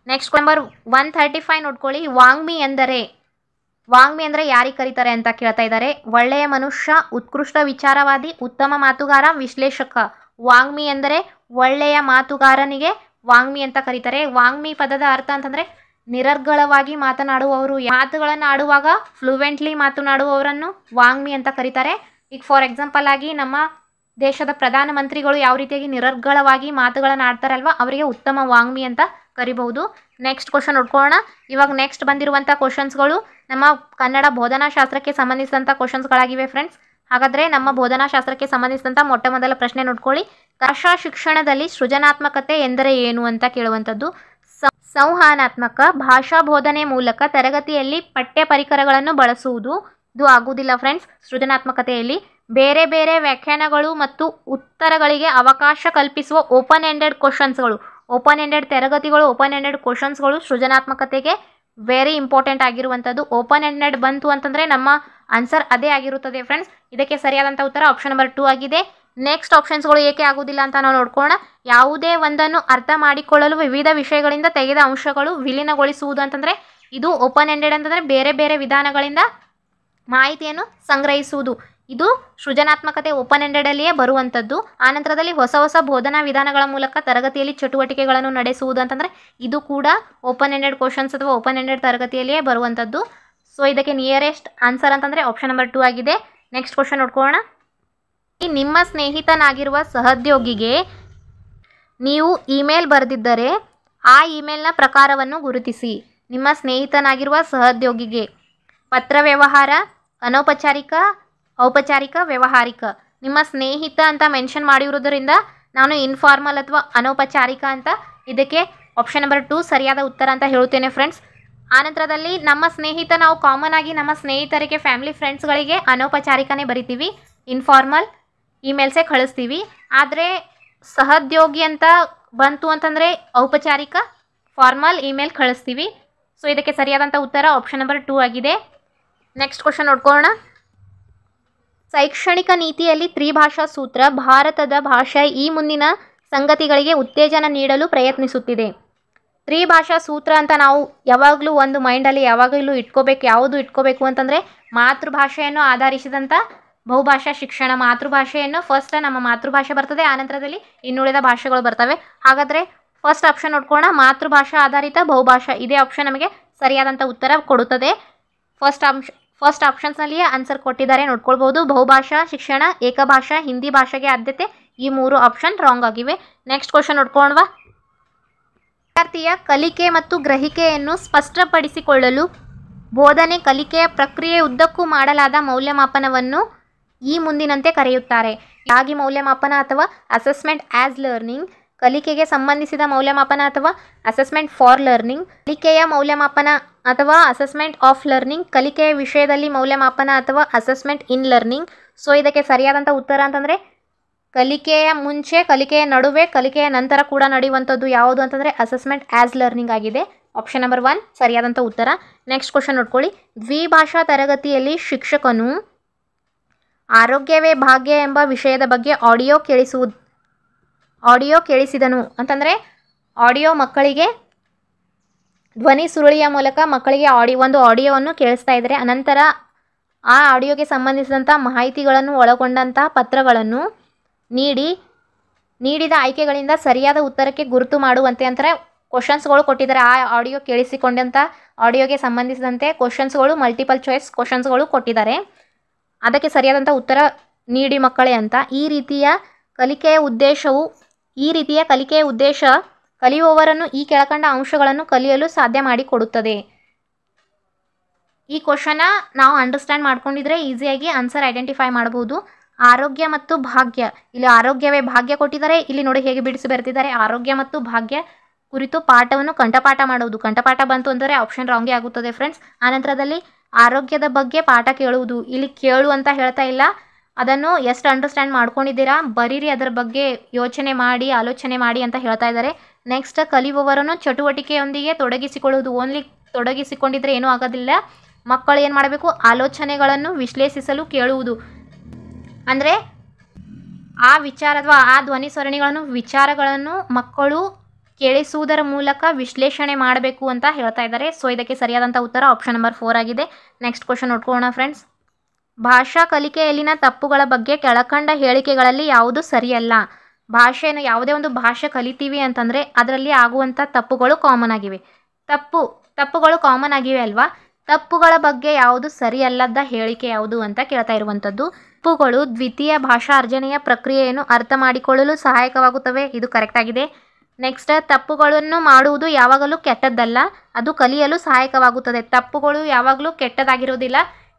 Speaker 1: ನೆಕ್ಸ್ಟ್ ನಂಬರ್ 135 ನೋಡ್ಕೊಳ್ಳಿ. ವಾಂಗ್ಮಿ ಅಂದರೆ ಯಾರಿಗೆ ಕರೀತಾರೆ ಅಂತ ಕೇಳ್ತಾ ಇದ್ದಾರೆ. ಒಳ್ಳೆಯ ಮನುಷ್ಯ, ಉತ್ಕೃಷ್ಟ ವಿಚಾರವಾದಿ, ಉತ್ತಮ ಮಾತುಗಾರ, ವಿಶ್ಲೇಷಕ. ವಾಂಗ್ಮಿ ಎಂದರೆ ಒಳ್ಳೆಯ ಮಾತುಗಾರನಿಗೆ ವಾಂಗ್ಮಿ ಅಂತ ಕರೀತಾರೆ. ವಾಂಗ್ಮಿ ಪದದ ಅರ್ಥ ಅಂತಂದರೆ ನಿರರ್ಗಳವಾಗಿ ಮಾತನಾಡುವವರು. ಮಾತುಗಳನ್ನು ಆಡುವಾಗ ಫ್ಲೂಯೆಂಟ್ಲಿ ಮಾತನಾಡುವವರನ್ನು ವಾಂಗ್ಮಿ ಅಂತ ಕರೀತಾರೆ. ಈಗ ಫಾರ್ ಎಕ್ಸಾಂಪಲ್ ಆಗಿ ನಮ್ಮ ದೇಶದ ಪ್ರಧಾನಮಂತ್ರಿಗಳು ಯಾವ ರೀತಿಯಾಗಿ ನಿರರ್ಗಳವಾಗಿ ಮಾತುಗಳನ್ನು ಆಡ್ತಾರಲ್ವ, ಅವರಿಗೆ ಉತ್ತಮ ವಾಂಗ್ಮಿ ಅಂತ ಕರಿಬಹುದು. ನೆಕ್ಸ್ಟ್ ಕ್ವಶನ್ ನೋಡ್ಕೊಳ್ಳೋಣ. ಇವಾಗ ನೆಕ್ಸ್ಟ್ ಬಂದಿರುವಂಥ ಕ್ವಶನ್ಸ್ಗಳು ನಮ್ಮ ಕನ್ನಡ ಬೋಧನಾಶಾಸ್ತ್ರಕ್ಕೆ ಸಂಬಂಧಿಸಿದಂಥ ಕ್ವಶನ್ಸ್ಗಳಾಗಿವೆ ಫ್ರೆಂಡ್ಸ್. ಹಾಗಾದರೆ ನಮ್ಮ ಬೋಧನಾಶಾಸ್ತ್ರಕ್ಕೆ ಸಂಬಂಧಿಸಿದಂಥ ಮೊಟ್ಟ ಮೊದಲ ಪ್ರಶ್ನೆ ನೋಡ್ಕೊಳ್ಳಿ. ಭಾಷಾ ಶಿಕ್ಷಣದಲ್ಲಿ ಸೃಜನಾತ್ಮಕತೆ ಎಂದರೆ ಏನು ಅಂತ ಕೇಳುವಂಥದ್ದು. ಸಂವಹನಾತ್ಮಕ ಭಾಷಾ ಬೋಧನೆ ಮೂಲಕ ತರಗತಿಯಲ್ಲಿ ಪಠ್ಯ ಪರಿಕರಗಳನ್ನು ಬಳಸುವುದು. ಇದು ಆಗುವುದಿಲ್ಲ ಫ್ರೆಂಡ್ಸ್. ಸೃಜನಾತ್ಮಕತೆಯಲ್ಲಿ ಬೇರೆ ಬೇರೆ ವ್ಯಾಖ್ಯಾನಗಳು ಮತ್ತು ಉತ್ತರಗಳಿಗೆ ಅವಕಾಶ ಕಲ್ಪಿಸುವ ಓಪನ್ ಎಂಡೆಡ್ ಕ್ವಶನ್ಸ್ಗಳು, ಓಪನ್ ಎಂಡೆಡ್ ತರಗತಿಗಳು, ಓಪನ್ ಎಂಡೆಡ್ ಕ್ವಶನ್ಸ್ಗಳು ಸೃಜನಾತ್ಮಕತೆಗೆ ವೆರಿ ಇಂಪಾರ್ಟೆಂಟ್ ಆಗಿರುವಂಥದ್ದು. ಓಪನ್ ಎಂಡೆಡ್ ಬಂತು ಅಂತಂದರೆ ನಮ್ಮ ಆನ್ಸರ್ ಅದೇ ಆಗಿರುತ್ತದೆ ಫ್ರೆಂಡ್ಸ್. ಇದಕ್ಕೆ ಸರಿಯಾದಂಥ ಉತ್ತರ ಆಪ್ಷನ್ ನಂಬರ್ 2 ಆಗಿದೆ. ನೆಕ್ಸ್ಟ್ ಆಪ್ಷನ್ಸ್ಗಳು ಏಕೆ ಆಗುವುದಿಲ್ಲ ಅಂತ ನಾವು ನೋಡ್ಕೊಳ್ಳೋಣ. ಯಾವುದೇ ಒಂದನ್ನು ಅರ್ಥ ಮಾಡಿಕೊಳ್ಳಲು ವಿವಿಧ ವಿಷಯಗಳಿಂದ ತೆಗೆದ ಅಂಶಗಳು ವಿಲೀನಗೊಳಿಸುವುದು ಅಂತಂದರೆ ಇದು ಓಪನ್ ಎಂಡೆಡ್ ಅಂತಂದರೆ ಬೇರೆ ಬೇರೆ ವಿಧಾನಗಳಿಂದ ಮಾಹಿತಿಯನ್ನು ಸಂಗ್ರಹಿಸುವುದು. ಇದು ಸೃಜನಾತ್ಮಕತೆ ಓಪನ್ ಎಂಡೆಡಲ್ಲಿಯೇ ಬರುವಂಥದ್ದು. ಆನಂತರದಲ್ಲಿ ಹೊಸ ಹೊಸ ಬೋಧನಾ ವಿಧಾನಗಳ ಮೂಲಕ ತರಗತಿಯಲ್ಲಿ ಚಟುವಟಿಕೆಗಳನ್ನು ನಡೆಸುವುದು ಅಂತಂದರೆ ಇದು ಕೂಡ ಓಪನ್ ಎಂಡೆಡ್ ಕ್ವಶನ್ಸ್ ಅಥವಾ ಓಪನ್ ಎಂಡೆಡ್ ತರಗತಿಯಲ್ಲಿಯೇ ಬರುವಂಥದ್ದು. ಸೊ ಇದಕ್ಕೆ ನಿಯರೆಸ್ಟ್ ಆನ್ಸರ್ ಅಂತಂದರೆ ಆಪ್ಷನ್ ನಂಬರ್ 2 ಆಗಿದೆ. ನೆಕ್ಸ್ಟ್ ಕ್ವಶನ್ ನೋಡ್ಕೊಳ್ಳೋಣ. ನಿಮ್ಮ ಸ್ನೇಹಿತನಾಗಿರುವ ಸಹೋದ್ಯೋಗಿಗೆ ನೀವು ಇಮೇಲ್ ಬರೆದಿದ್ದರೆ ಆ ಇಮೇಲ್ನ ಪ್ರಕಾರವನ್ನು ಗುರುತಿಸಿ. ನಿಮ್ಮ ಸ್ನೇಹಿತನಾಗಿರುವ ಸಹೋದ್ಯೋಗಿಗೆ ಪತ್ರ ವ್ಯವಹಾರ, ಅನೌಪಚಾರಿಕ, ಔಪಚಾರಿಕ, ವ್ಯಾವಹಾರಿಕ. ನಿಮ್ಮ ಸ್ನೇಹಿತ ಅಂತ ಮೆನ್ಷನ್ ಮಾಡಿರುವುದರಿಂದ ನಾನು ಇನ್ಫಾರ್ಮಲ್ ಅಥವಾ ಅನೌಪಚಾರಿಕ ಅಂತ ಇದಕ್ಕೆ ಆಪ್ಷನ್ ನಂಬರ್ 2 ಸರಿಯಾದ ಉತ್ತರ ಅಂತ ಹೇಳುತ್ತೇನೆ ಫ್ರೆಂಡ್ಸ್. ಆನಂತರದಲ್ಲಿ ನಮ್ಮ ಸ್ನೇಹಿತ ನಾವು ಕಾಮನ್ ಆಗಿ ನಮ್ಮ ಸ್ನೇಹಿತರಿಗೆ, ಫ್ಯಾಮಿಲಿ, ಫ್ರೆಂಡ್ಸ್ಗಳಿಗೆ ಅನೌಪಚಾರಿಕನೇ ಬರಿತೀವಿ, ಇನ್ಫಾರ್ಮಲ್ ಇಮೇಲ್ಸೇ ಕಳಿಸ್ತೀವಿ. ಆದರೆ ಸಹೋದ್ಯೋಗಿ ಅಂತ ಬಂತು ಅಂತಂದರೆ ಔಪಚಾರಿಕ ಫಾರ್ಮಲ್ ಇಮೇಲ್ ಕಳಿಸ್ತೀವಿ. ಸೊ ಇದಕ್ಕೆ ಸರಿಯಾದಂಥ ಉತ್ತರ ಆಪ್ಷನ್ ನಂಬರ್ 2 ಆಗಿದೆ. ನೆಕ್ಸ್ಟ್ ಕ್ವಶನ್ ನೋಡ್ಕೊಳ್ಳೋಣ. ಶೈಕ್ಷಣಿಕ ನೀತಿಯಲ್ಲಿ ತ್ರಿಭಾಷಾ ಸೂತ್ರ ಭಾರತದ ಭಾಷೆ ಈ ಮುಂದಿನ ಸಂಗತಿಗಳಿಗೆ ಉತ್ತೇಜನ ನೀಡಲು ಪ್ರಯತ್ನಿಸುತ್ತಿದೆ. ತ್ರಿಭಾಷಾ ಸೂತ್ರ ಅಂತ ನಾವು ಯಾವಾಗಲೂ ಒಂದು ಮೈಂಡಲ್ಲಿ ಯಾವಾಗಲೂ ಇಟ್ಕೋಬೇಕು. ಯಾವುದು ಇಟ್ಕೋಬೇಕು ಅಂತಂದರೆ ಮಾತೃಭಾಷೆಯನ್ನು ಆಧರಿಸಿದಂಥ ಬಹುಭಾಷಾ ಶಿಕ್ಷಣ. ಮಾತೃಭಾಷೆಯನ್ನು ಫಸ್ಟ್ ನಮ್ಮ ಮಾತೃಭಾಷೆ ಬರ್ತದೆ, ಆನಂತರದಲ್ಲಿ ಇನ್ನುಳಿದ ಭಾಷೆಗಳು ಬರ್ತವೆ. ಹಾಗಾದರೆ ಫಸ್ಟ್ ಆಪ್ಷನ್ ನೋಡ್ಕೊಳ್ಳೋಣ, ಮಾತೃಭಾಷಾ ಆಧಾರಿತ ಬಹುಭಾಷಾ. ಇದೇ ಆಪ್ಷನ್ ನಮಗೆ ಸರಿಯಾದಂಥ ಉತ್ತರ ಕೊಡುತ್ತದೆ. ಫಸ್ಟ್ ಆಪ್ಷನ್ಸ್ನಲ್ಲಿಯೇ ಆನ್ಸರ್ ಕೊಟ್ಟಿದ್ದಾರೆ, ನೋಡ್ಕೊಳ್ಬೋದು. ಬಹುಭಾಷಾ ಶಿಕ್ಷಣ, ಏಕಭಾಷಾ, ಹಿಂದಿ ಭಾಷೆಗೆ ಆದ್ಯತೆ, ಈ 3 ಆಪ್ಷನ್ ರಾಂಗ್ ಆಗಿವೆ. ನೆಕ್ಸ್ಟ್ ಕ್ವಶನ್ ನೋಡ್ಕೊಳ್ಳೋಣ. ವಿದ್ಯಾರ್ಥಿಯ ಕಲಿಕೆ ಮತ್ತು ಗ್ರಹಿಕೆಯನ್ನು ಸ್ಪಷ್ಟಪಡಿಸಿಕೊಳ್ಳಲು ಬೋಧನೆ ಕಲಿಕೆಯ ಪ್ರಕ್ರಿಯೆ ಉದ್ದಕ್ಕೂ ಮಾಡಲಾದ ಮೌಲ್ಯಮಾಪನವನ್ನು ಈ ಮುಂದಿನಂತೆ ಕರೆಯುತ್ತಾರೆ. ಆಗಿ ಮೌಲ್ಯಮಾಪನ ಅಥವಾ ಅಸೆಸ್ಮೆಂಟ್ ಆಸ್ ಲರ್ನಿಂಗ್, ಕಲಿಕೆಗೆ ಸಂಬಂಧಿಸಿದ ಮೌಲ್ಯಮಾಪನ ಅಥವಾ ಅಸೆಸ್ಮೆಂಟ್ ಫಾರ್ ಲರ್ನಿಂಗ್, ಕಲಿಕೆಯ ಮೌಲ್ಯಮಾಪನ ಅಥವಾ ಅಸೆಸ್ಮೆಂಟ್ ಆಫ್ ಲರ್ನಿಂಗ್, ಕಲಿಕೆಯ ವಿಷಯದಲ್ಲಿ ಮೌಲ್ಯಮಾಪನ ಅಥವಾ ಅಸೆಸ್ಮೆಂಟ್ ಇನ್ ಲರ್ನಿಂಗ್. ಸೊ ಇದಕ್ಕೆ ಸರಿಯಾದಂಥ ಉತ್ತರ ಅಂತಂದರೆ ಕಲಿಕೆಯ ಮುಂಚೆ, ಕಲಿಕೆಯ ನಡುವೆ, ಕಲಿಕೆಯ ನಂತರ ಕೂಡ ನಡೆಯುವಂಥದ್ದು ಯಾವುದು ಅಂತಂದರೆ ಅಸೆಸ್ಮೆಂಟ್ ಆಸ್ ಲರ್ನಿಂಗ್ ಆಗಿದೆ. ಆಪ್ಷನ್ ನಂಬರ್ 1 ಸರಿಯಾದಂಥ ಉತ್ತರ. ನೆಕ್ಸ್ಟ್ ಕ್ವಶನ್ ನೋಡ್ಕೊಳ್ಳಿ. ದ್ವಿಭಾಷಾ ತರಗತಿಯಲ್ಲಿ ಶಿಕ್ಷಕನು ಆರೋಗ್ಯವೇ ಭಾಗ್ಯ ಎಂಬ ವಿಷಯದ ಬಗ್ಗೆ ಆಡಿಯೋ ಕೇಳಿಸಿದನು ಅಂತಂದರೆ ಆಡಿಯೋ ಮಕ್ಕಳಿಗೆ ಧ್ವನಿ ಸುರುಳಿಯ ಮೂಲಕ ಮಕ್ಕಳಿಗೆ ಒಂದು ಆಡಿಯೋವನ್ನು ಕೇಳಿಸ್ತಾ ಇದ್ದಾರೆ. ಅನಂತರ ಆ ಆಡಿಯೋಗೆ ಸಂಬಂಧಿಸಿದಂಥ ಮಾಹಿತಿಗಳನ್ನು ಒಳಗೊಂಡಂಥ ಪತ್ರಗಳನ್ನು ನೀಡಿದ ಆಯ್ಕೆಗಳಿಂದ ಸರಿಯಾದ ಉತ್ತರಕ್ಕೆ ಗುರುತು ಮಾಡುವಂತೆ ಅಂತಾರೆ ಕ್ವಶನ್ಸ್ಗಳು ಕೊಟ್ಟಿದ್ದಾರೆ. ಆ ಆಡಿಯೋ ಕೇಳಿಸಿಕೊಂಡಂಥ ಆಡಿಯೋಗೆ ಸಂಬಂಧಿಸಿದಂತೆ ಕ್ವಶನ್ಸ್ಗಳು, ಮಲ್ಟಿಪಲ್ ಚಾಯ್ಸ್ ಕ್ವಶನ್ಸ್ಗಳು ಕೊಟ್ಟಿದ್ದಾರೆ. ಅದಕ್ಕೆ ಸರಿಯಾದಂಥ ಉತ್ತರ ನೀಡಿ ಮಕ್ಕಳೇ ಅಂತ. ಈ ರೀತಿಯ ಕಲಿಕೆಯ ಉದ್ದೇಶ ಕಲಿಯುವವರನ್ನು ಈ ಕೆಳಕಂಡ ಅಂಶಗಳನ್ನು ಕಲಿಯಲು ಸಾಧ್ಯ ಮಾಡಿಕೊಡುತ್ತದೆ. ಈ ಕ್ವಶನ್ನ ನಾವು ಅಂಡರ್ಸ್ಟ್ಯಾಂಡ್ ಮಾಡ್ಕೊಂಡಿದ್ರೆ ಈಸಿಯಾಗಿ ಆನ್ಸರ್ ಐಡೆಂಟಿಫೈ ಮಾಡಬಹುದು. ಆರೋಗ್ಯ ಮತ್ತು ಭಾಗ್ಯ, ಇಲ್ಲಿ ಆರೋಗ್ಯವೇ ಭಾಗ್ಯ ಕೊಟ್ಟಿದ್ದಾರೆ. ಇಲ್ಲಿ ನೋಡಿ ಹೇಗೆ ಬಿಡಿಸಿ ಬರೆದಿದ್ದಾರೆ. ಆರೋಗ್ಯ ಮತ್ತು ಭಾಗ್ಯ ಕುರಿತು ಪಾಠವನ್ನು ಕಂಠಪಾಠ ಮಾಡುವುದು. ಕಂಠಪಾಠ ಬಂತು ಅಂದರೆ ಆಪ್ಷನ್ ರಾಂಗೇ ಆಗುತ್ತದೆ ಫ್ರೆಂಡ್ಸ್. ಆನಂತರದಲ್ಲಿ ಆರೋಗ್ಯದ ಬಗ್ಗೆ ಪಾಠ ಕೇಳುವುದು. ಇಲ್ಲಿ ಕೇಳು ಅಂತ ಹೇಳ್ತಾ ಇಲ್ಲ, ಅದನ್ನು ಎಷ್ಟು ಅಂಡರ್ಸ್ಟ್ಯಾಂಡ್ ಮಾಡ್ಕೊಂಡಿದ್ದೀರಾ ಬರೀರಿ, ಅದರ ಬಗ್ಗೆ ಆಲೋಚನೆ ಮಾಡಿ ಅಂತ ಹೇಳ್ತಾ ಇದ್ದಾರೆ. ನೆಕ್ಸ್ಟ್ ಕಲಿಯುವವರನ್ನು ಚಟುವಟಿಕೆಯೊಂದಿಗೆ ತೊಡಗಿಸಿಕೊಳ್ಳುವುದು. ಓನ್ಲಿ ತೊಡಗಿಸಿಕೊಂಡಿದ್ರೆ ಏನೂ ಆಗೋದಿಲ್ಲ. ಮಕ್ಕಳು ಏನು ಮಾಡಬೇಕು, ಆಲೋಚನೆಗಳನ್ನು ವಿಶ್ಲೇಷಿಸಲು ಕೇಳುವುದು. ಅಂದರೆ ಆ ವಿಚಾರ ಅಥವಾ ಆ ಧ್ವನಿ ಸರಣಿಗಳನ್ನು ವಿಚಾರಗಳನ್ನು ಮಕ್ಕಳು ಕೇಳಿಸುವುದರ ಮೂಲಕ ವಿಶ್ಲೇಷಣೆ ಮಾಡಬೇಕು ಅಂತ ಹೇಳ್ತಾ ಇದ್ದಾರೆ. ಸೊ ಇದಕ್ಕೆ ಸರಿಯಾದಂಥ ಉತ್ತರ ಆಪ್ಷನ್ ನಂಬರ್ 4 ಆಗಿದೆ. ನೆಕ್ಸ್ಟ್ ಕ್ವಶನ್ ನೋಡ್ಕೊಳ್ಳೋಣ ಫ್ರೆಂಡ್ಸ್. ಭಾಷಾ ಕಲಿಕೆಯಲ್ಲಿನ ತಪ್ಪುಗಳ ಬಗ್ಗೆ ಕೆಳಕಂಡ ಹೇಳಿಕೆಗಳಲ್ಲಿ ಯಾವುದು ಸರಿಯಲ್ಲ. ಭಾಷೆಯನ್ನು ಯಾವುದೇ ಒಂದು ಭಾಷೆ ಕಲಿತೀವಿ ಅಂತಂದರೆ ಅದರಲ್ಲಿ ಆಗುವಂಥ ತಪ್ಪುಗಳು ಕಾಮನ್ ಆಗಿವೆ. ತಪ್ಪುಗಳು ಕಾಮನ್ ಆಗಿವೆ ಅಲ್ವಾ. ತಪ್ಪುಗಳ ಬಗ್ಗೆ ಯಾವುದು ಸರಿಯಲ್ಲದ ಹೇಳಿಕೆ ಯಾವುದು ಅಂತ ಕೇಳ್ತಾ ಇರುವಂಥದ್ದು. ತಪ್ಪುಗಳು ದ್ವಿತೀಯ ಭಾಷಾ ಅರ್ಜನೆಯ ಪ್ರಕ್ರಿಯೆಯನ್ನು ಅರ್ಥ ಮಾಡಿಕೊಳ್ಳಲು ಸಹಾಯಕವಾಗುತ್ತವೆ. ಇದು ಕರೆಕ್ಟ್ ಆಗಿದೆ. ನೆಕ್ಸ್ಟ್, ತಪ್ಪುಗಳನ್ನು ಮಾಡುವುದು ಯಾವಾಗಲೂ ಕೆಟ್ಟದ್ದಲ್ಲ, ಅದು ಕಲಿಯಲು ಸಹಾಯಕವಾಗುತ್ತದೆ. ತಪ್ಪುಗಳು ಯಾವಾಗಲೂ ಕೆಟ್ಟದಾಗಿರೋದಿಲ್ಲ.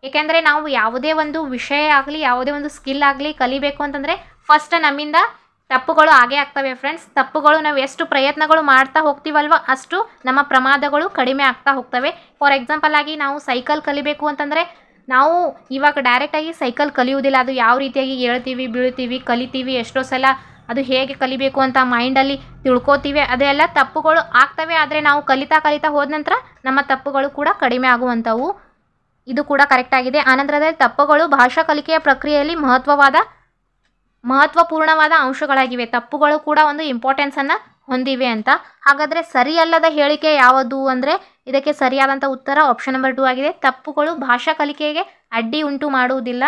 Speaker 1: ಏಕೆಂದರೆ ನಾವು ಯಾವುದೇ ಒಂದು ವಿಷಯ ಆಗಲಿ, ಯಾವುದೇ ಒಂದು ಸ್ಕಿಲ್ ಆಗಲಿ ಕಲಿಬೇಕು ಅಂತಂದರೆ ಫಸ್ಟ್ ನಮ್ಮಿಂದ ತಪ್ಪುಗಳು ಆಗೇ ಆಗ್ತವೆ ಫ್ರೆಂಡ್ಸ್. ತಪ್ಪುಗಳು ನಾವು ಎಷ್ಟು ಪ್ರಯತ್ನಗಳು ಮಾಡ್ತಾ ಹೋಗ್ತೀವಲ್ವ ಅಷ್ಟು ನಮ್ಮ ಪ್ರಮಾದಗಳು ಕಡಿಮೆ ಆಗ್ತಾ ಹೋಗ್ತವೆ. ಫಾರ್ ಎಕ್ಸಾಂಪಲ್ ಆಗಿ ನಾವು ಸೈಕಲ್ ಕಲಿಬೇಕು ಅಂತಂದರೆ ನಾವು ಇವಾಗ ಡೈರೆಕ್ಟಾಗಿ ಸೈಕಲ್ ಕಲಿಯುವುದಿಲ್ಲ. ಅದು ಯಾವ ರೀತಿಯಾಗಿ ಹೇಳ್ತೀವಿ, ಬೀಳ್ತೀವಿ, ಕಲಿತೀವಿ, ಎಷ್ಟೋ ಸಲ ಅದು ಹೇಗೆ ಕಲಿಬೇಕು ಅಂತ ಮೈಂಡಲ್ಲಿ ತಿಳ್ಕೊತೀವಿ. ಅದೆಲ್ಲ ತಪ್ಪುಗಳು ಆಗ್ತವೆ. ಆದರೆ ನಾವು ಕಲಿತಾ ಹೋದ ನಂತರ ನಮ್ಮ ತಪ್ಪುಗಳು ಕೂಡ ಕಡಿಮೆ ಆಗುವಂಥವು. ಇದು ಕೂಡ ಕರೆಕ್ಟ್ ಆಗಿದೆ. ಆನಂತರದಲ್ಲಿ ತಪ್ಪುಗಳು ಭಾಷಾ ಕಲಿಕೆಯ ಪ್ರಕ್ರಿಯೆಯಲ್ಲಿ ಮಹತ್ವಪೂರ್ಣವಾದ ಅಂಶಗಳಾಗಿವೆ. ತಪ್ಪುಗಳು ಕೂಡ ಒಂದು ಇಂಪಾರ್ಟೆನ್ಸನ್ನು ಹೊಂದಿವೆ ಅಂತ. ಹಾಗಾದರೆ ಸರಿಯಲ್ಲದ ಹೇಳಿಕೆ ಯಾವುದು ಅಂದರೆ ಇದಕ್ಕೆ ಸರಿಯಾದಂಥ ಉತ್ತರ ಆಪ್ಷನ್ ನಂಬರ್ 2 ಆಗಿದೆ. ತಪ್ಪುಗಳು ಭಾಷಾ ಕಲಿಕೆಗೆ ಅಡ್ಡಿ ಉಂಟು ಮಾಡುವುದಿಲ್ಲ,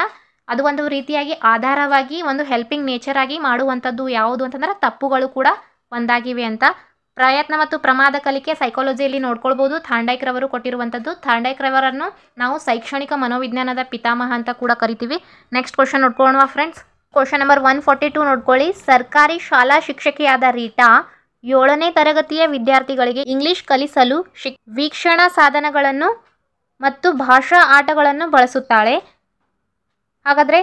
Speaker 1: ಅದು ಒಂದು ರೀತಿಯಾಗಿ ಆಧಾರವಾಗಿ ಒಂದು ಹೆಲ್ಪಿಂಗ್ ನೇಚರ್ ಆಗಿ ಮಾಡುವಂಥದ್ದು ಯಾವುದು ಅಂತಂದರೆ ತಪ್ಪುಗಳು ಕೂಡ ಒಂದಾಗಿವೆ ಅಂತ. ಪ್ರಯತ್ನ ಮತ್ತು ಪ್ರಮಾದ ಕಲಿಕೆ ಸೈಕಾಲಜಿಯಲ್ಲಿ ನೋಡ್ಕೊಳ್ಬೋದು. ಥಾಂಡೈಕ್ರವರು ಕೊಟ್ಟಿರುವಂಥದ್ದು. ಥಾಂಡೈಕ್ರವರನ್ನು ನಾವು ಶೈಕ್ಷಣಿಕ ಮನೋವಿಜ್ಞಾನದ ಪಿತಾಮಹ ಅಂತ ಕೂಡ ಕರಿತೀವಿ. ನೆಕ್ಸ್ಟ್ ಕ್ವಶನ್ ನೋಡ್ಕೊಳ್ಳೋಣ ಫ್ರೆಂಡ್ಸ್. ಕ್ವಶನ್ ನಂಬರ್ 142 ನೋಡ್ಕೊಳ್ಳಿ. ಸರ್ಕಾರಿ ಶಾಲಾ ಶಿಕ್ಷಕಿಯಾದ ರೀಟಾ 7ನೇ ತರಗತಿಯ ವಿದ್ಯಾರ್ಥಿಗಳಿಗೆ ಇಂಗ್ಲಿಷ್ ಕಲಿಸಲು ವೀಕ್ಷಣಾ ಸಾಧನಗಳನ್ನು ಮತ್ತು ಭಾಷಾ ಆಟಗಳನ್ನು ಬಳಸುತ್ತಾಳೆ. ಹಾಗಾದರೆ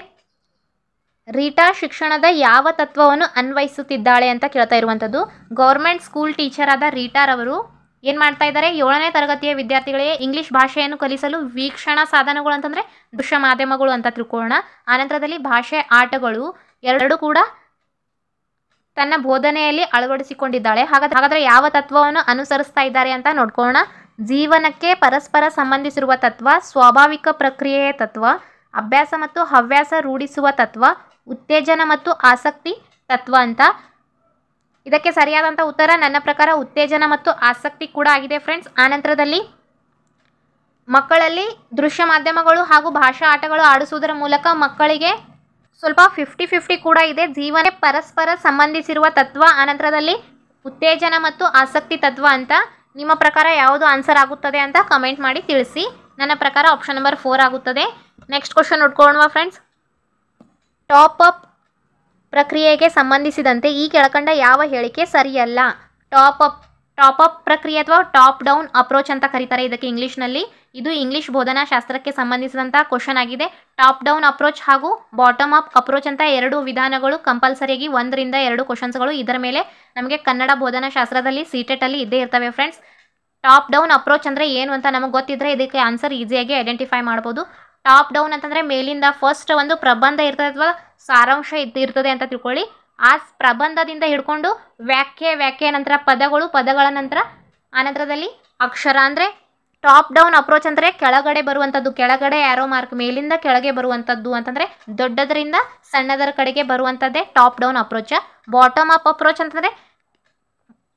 Speaker 1: ರೀಟಾ ಶಿಕ್ಷಣದ ಯಾವ ತತ್ವವನ್ನು ಅನ್ವಯಿಸುತ್ತಿದ್ದಾಳೆ ಅಂತ ಕೇಳ್ತಾ ಇರುವಂಥದ್ದು. ಗೌರ್ಮೆಂಟ್ ಸ್ಕೂಲ್ ಟೀಚರ್ ಆದ ರೀಟಾರವರು ಏನು ಮಾಡ್ತಾ ಇದ್ದಾರೆ, 7ನೇ ತರಗತಿಯ ವಿದ್ಯಾರ್ಥಿಗಳಿಗೆ ಇಂಗ್ಲೀಷ್ ಭಾಷೆಯನ್ನು ಕಲಿಸಲು ವೀಕ್ಷಣಾ ಸಾಧನಗಳು ಅಂತಂದರೆ ದೃಶ್ಯ ಮಾಧ್ಯಮಗಳು ಅಂತ ತಿಳ್ಕೊಳ್ಳೋಣ. ಆನಂತರದಲ್ಲಿ ಭಾಷೆ ಆಟಗಳು ಎರಡೂ ಕೂಡ ತನ್ನ ಬೋಧನೆಯಲ್ಲಿ ಅಳವಡಿಸಿಕೊಂಡಿದ್ದಾಳೆ. ಹಾಗಾದರೆ ಯಾವ ತತ್ವವನ್ನು ಅನುಸರಿಸ್ತಾ ಇದ್ದಾರೆ ಅಂತ ನೋಡ್ಕೊಳ್ಳೋಣ. ಜೀವನಕ್ಕೆ ಪರಸ್ಪರ ಸಂಬಂಧಿಸಿರುವ ತತ್ವ, ಸ್ವಾಭಾವಿಕ ಪ್ರಕ್ರಿಯೆಯ ತತ್ವ, ಅಭ್ಯಾಸ ಮತ್ತು ಹವ್ಯಾಸ ರೂಢಿಸುವ ತತ್ವ, ಉತ್ತೇಜನ ಮತ್ತು ಆಸಕ್ತಿ ತತ್ವ ಅಂತ. ಇದಕ್ಕೆ ಸರಿಯಾದಂಥ ಉತ್ತರ ನನ್ನ ಪ್ರಕಾರ ಉತ್ತೇಜನ ಮತ್ತು ಆಸಕ್ತಿ ಕೂಡ ಆಗಿದೆ ಫ್ರೆಂಡ್ಸ್. ಆನಂತರದಲ್ಲಿ ಮಕ್ಕಳಲ್ಲಿ ದೃಶ್ಯ ಮಾಧ್ಯಮಗಳು ಹಾಗೂ ಭಾಷಾ ಆಟಗಳು ಆಡಿಸುವುದರ ಮೂಲಕ ಮಕ್ಕಳಿಗೆ ಸ್ವಲ್ಪ 50-50 ಕೂಡ ಇದೆ. ಜೀವನ ಪರಸ್ಪರ ಸಂಬಂಧಿಸಿರುವ ತತ್ವ, ಆನಂತರದಲ್ಲಿ ಉತ್ತೇಜನ ಮತ್ತು ಆಸಕ್ತಿ ತತ್ವ ಅಂತ. ನಿಮ್ಮ ಪ್ರಕಾರ ಯಾವುದು ಆನ್ಸರ್ ಆಗುತ್ತದೆ ಅಂತ ಕಮೆಂಟ್ ಮಾಡಿ ತಿಳಿಸಿ. ನನ್ನ ಪ್ರಕಾರ ಆಪ್ಷನ್ ನಂಬರ್ 4 ಆಗುತ್ತದೆ. ನೆಕ್ಸ್ಟ್ ಕ್ವಶನ್ ನೋಡ್ಕೊಳ್ಳೋಣ ಫ್ರೆಂಡ್ಸ್. ಟಾಪ್ ಅಪ್ ಪ್ರಕ್ರಿಯೆಗೆ ಸಂಬಂಧಿಸಿದಂತೆ ಈ ಕೆಳಕಂಡ ಯಾವ ಹೇಳಿಕೆ ಸರಿಯಲ್ಲ? ಟಾಪ್ ಅಪ್ ಪ್ರಕ್ರಿಯೆ ಅಥವಾ ಟಾಪ್ ಡೌನ್ ಅಪ್ರೋಚ್ ಅಂತ ಕರೀತಾರೆ ಇದಕ್ಕೆ ಇಂಗ್ಲೀಷ್ನಲ್ಲಿ. ಇದು ಇಂಗ್ಲೀಷ್ ಬೋಧನಾ ಶಾಸ್ತ್ರಕ್ಕೆ ಸಂಬಂಧಿಸಿದಂಥ ಕ್ವಶನ್ ಆಗಿದೆ. ಟಾಪ್ ಡೌನ್ ಅಪ್ರೋಚ್ ಹಾಗೂ ಬಾಟಮ್ ಅಪ್ ಅಪ್ರೋಚ್ ಅಂತ 2 ವಿಧಾನಗಳು ಕಂಪಲ್ಸರಿಯಾಗಿ 1 ರಿಂದ 2 ಕ್ವಶನ್ಸ್ಗಳು ಇದರ ಮೇಲೆ ನಮಗೆ ಕನ್ನಡ ಬೋಧನಾ ಶಾಸ್ತ್ರದಲ್ಲಿ ಸಿಟೆಟಲ್ಲಿ ಇದ್ದೇ ಇರ್ತವೆ ಫ್ರೆಂಡ್ಸ್. ಟಾಪ್ ಡೌನ್ ಅಪ್ರೋಚ್ ಅಂದರೆ ಏನು ಅಂತ ನಮಗೆ ಗೊತ್ತಿದ್ದರೆ ಇದಕ್ಕೆ ಆನ್ಸರ್ ಈಸಿಯಾಗಿ ಐಡೆಂಟಿಫೈ ಮಾಡ್ಬೋದು. ಟಾಪ್ ಡೌನ್ ಅಂತಂದರೆ ಮೇಲಿಂದ ಫಸ್ಟ್ ಒಂದು ಪ್ರಬಂಧ ಇರ್ತದೆ ಅಥವಾ ಸಾರಾಂಶ ಇರ್ತದೆ ಅಂತ ತಿಳ್ಕೊಳ್ಳಿ. ಆ ಪ್ರಬಂಧದಿಂದ ಹಿಡ್ಕೊಂಡು ವ್ಯಾಖ್ಯೆ ನಂತರ ಪದಗಳ ನಂತರ ಆನಂತರದಲ್ಲಿ ಅಕ್ಷರ. ಅಂದರೆ ಟಾಪ್ ಡೌನ್ ಅಪ್ರೋಚ್ ಅಂದರೆ ಕೆಳಗಡೆ ಬರುವಂಥದ್ದು, ಕೆಳಗಡೆ ಆರೋ ಮಾರ್ಕ್, ಮೇಲಿಂದ ಕೆಳಗೆ ಬರುವಂಥದ್ದು ಅಂತಂದರೆ ದೊಡ್ಡದರಿಂದ ಸಣ್ಣದರ ಕಡೆಗೆ ಬರುವಂಥದ್ದೇ top down approach. Bottom up approach ಅಂತಂದರೆ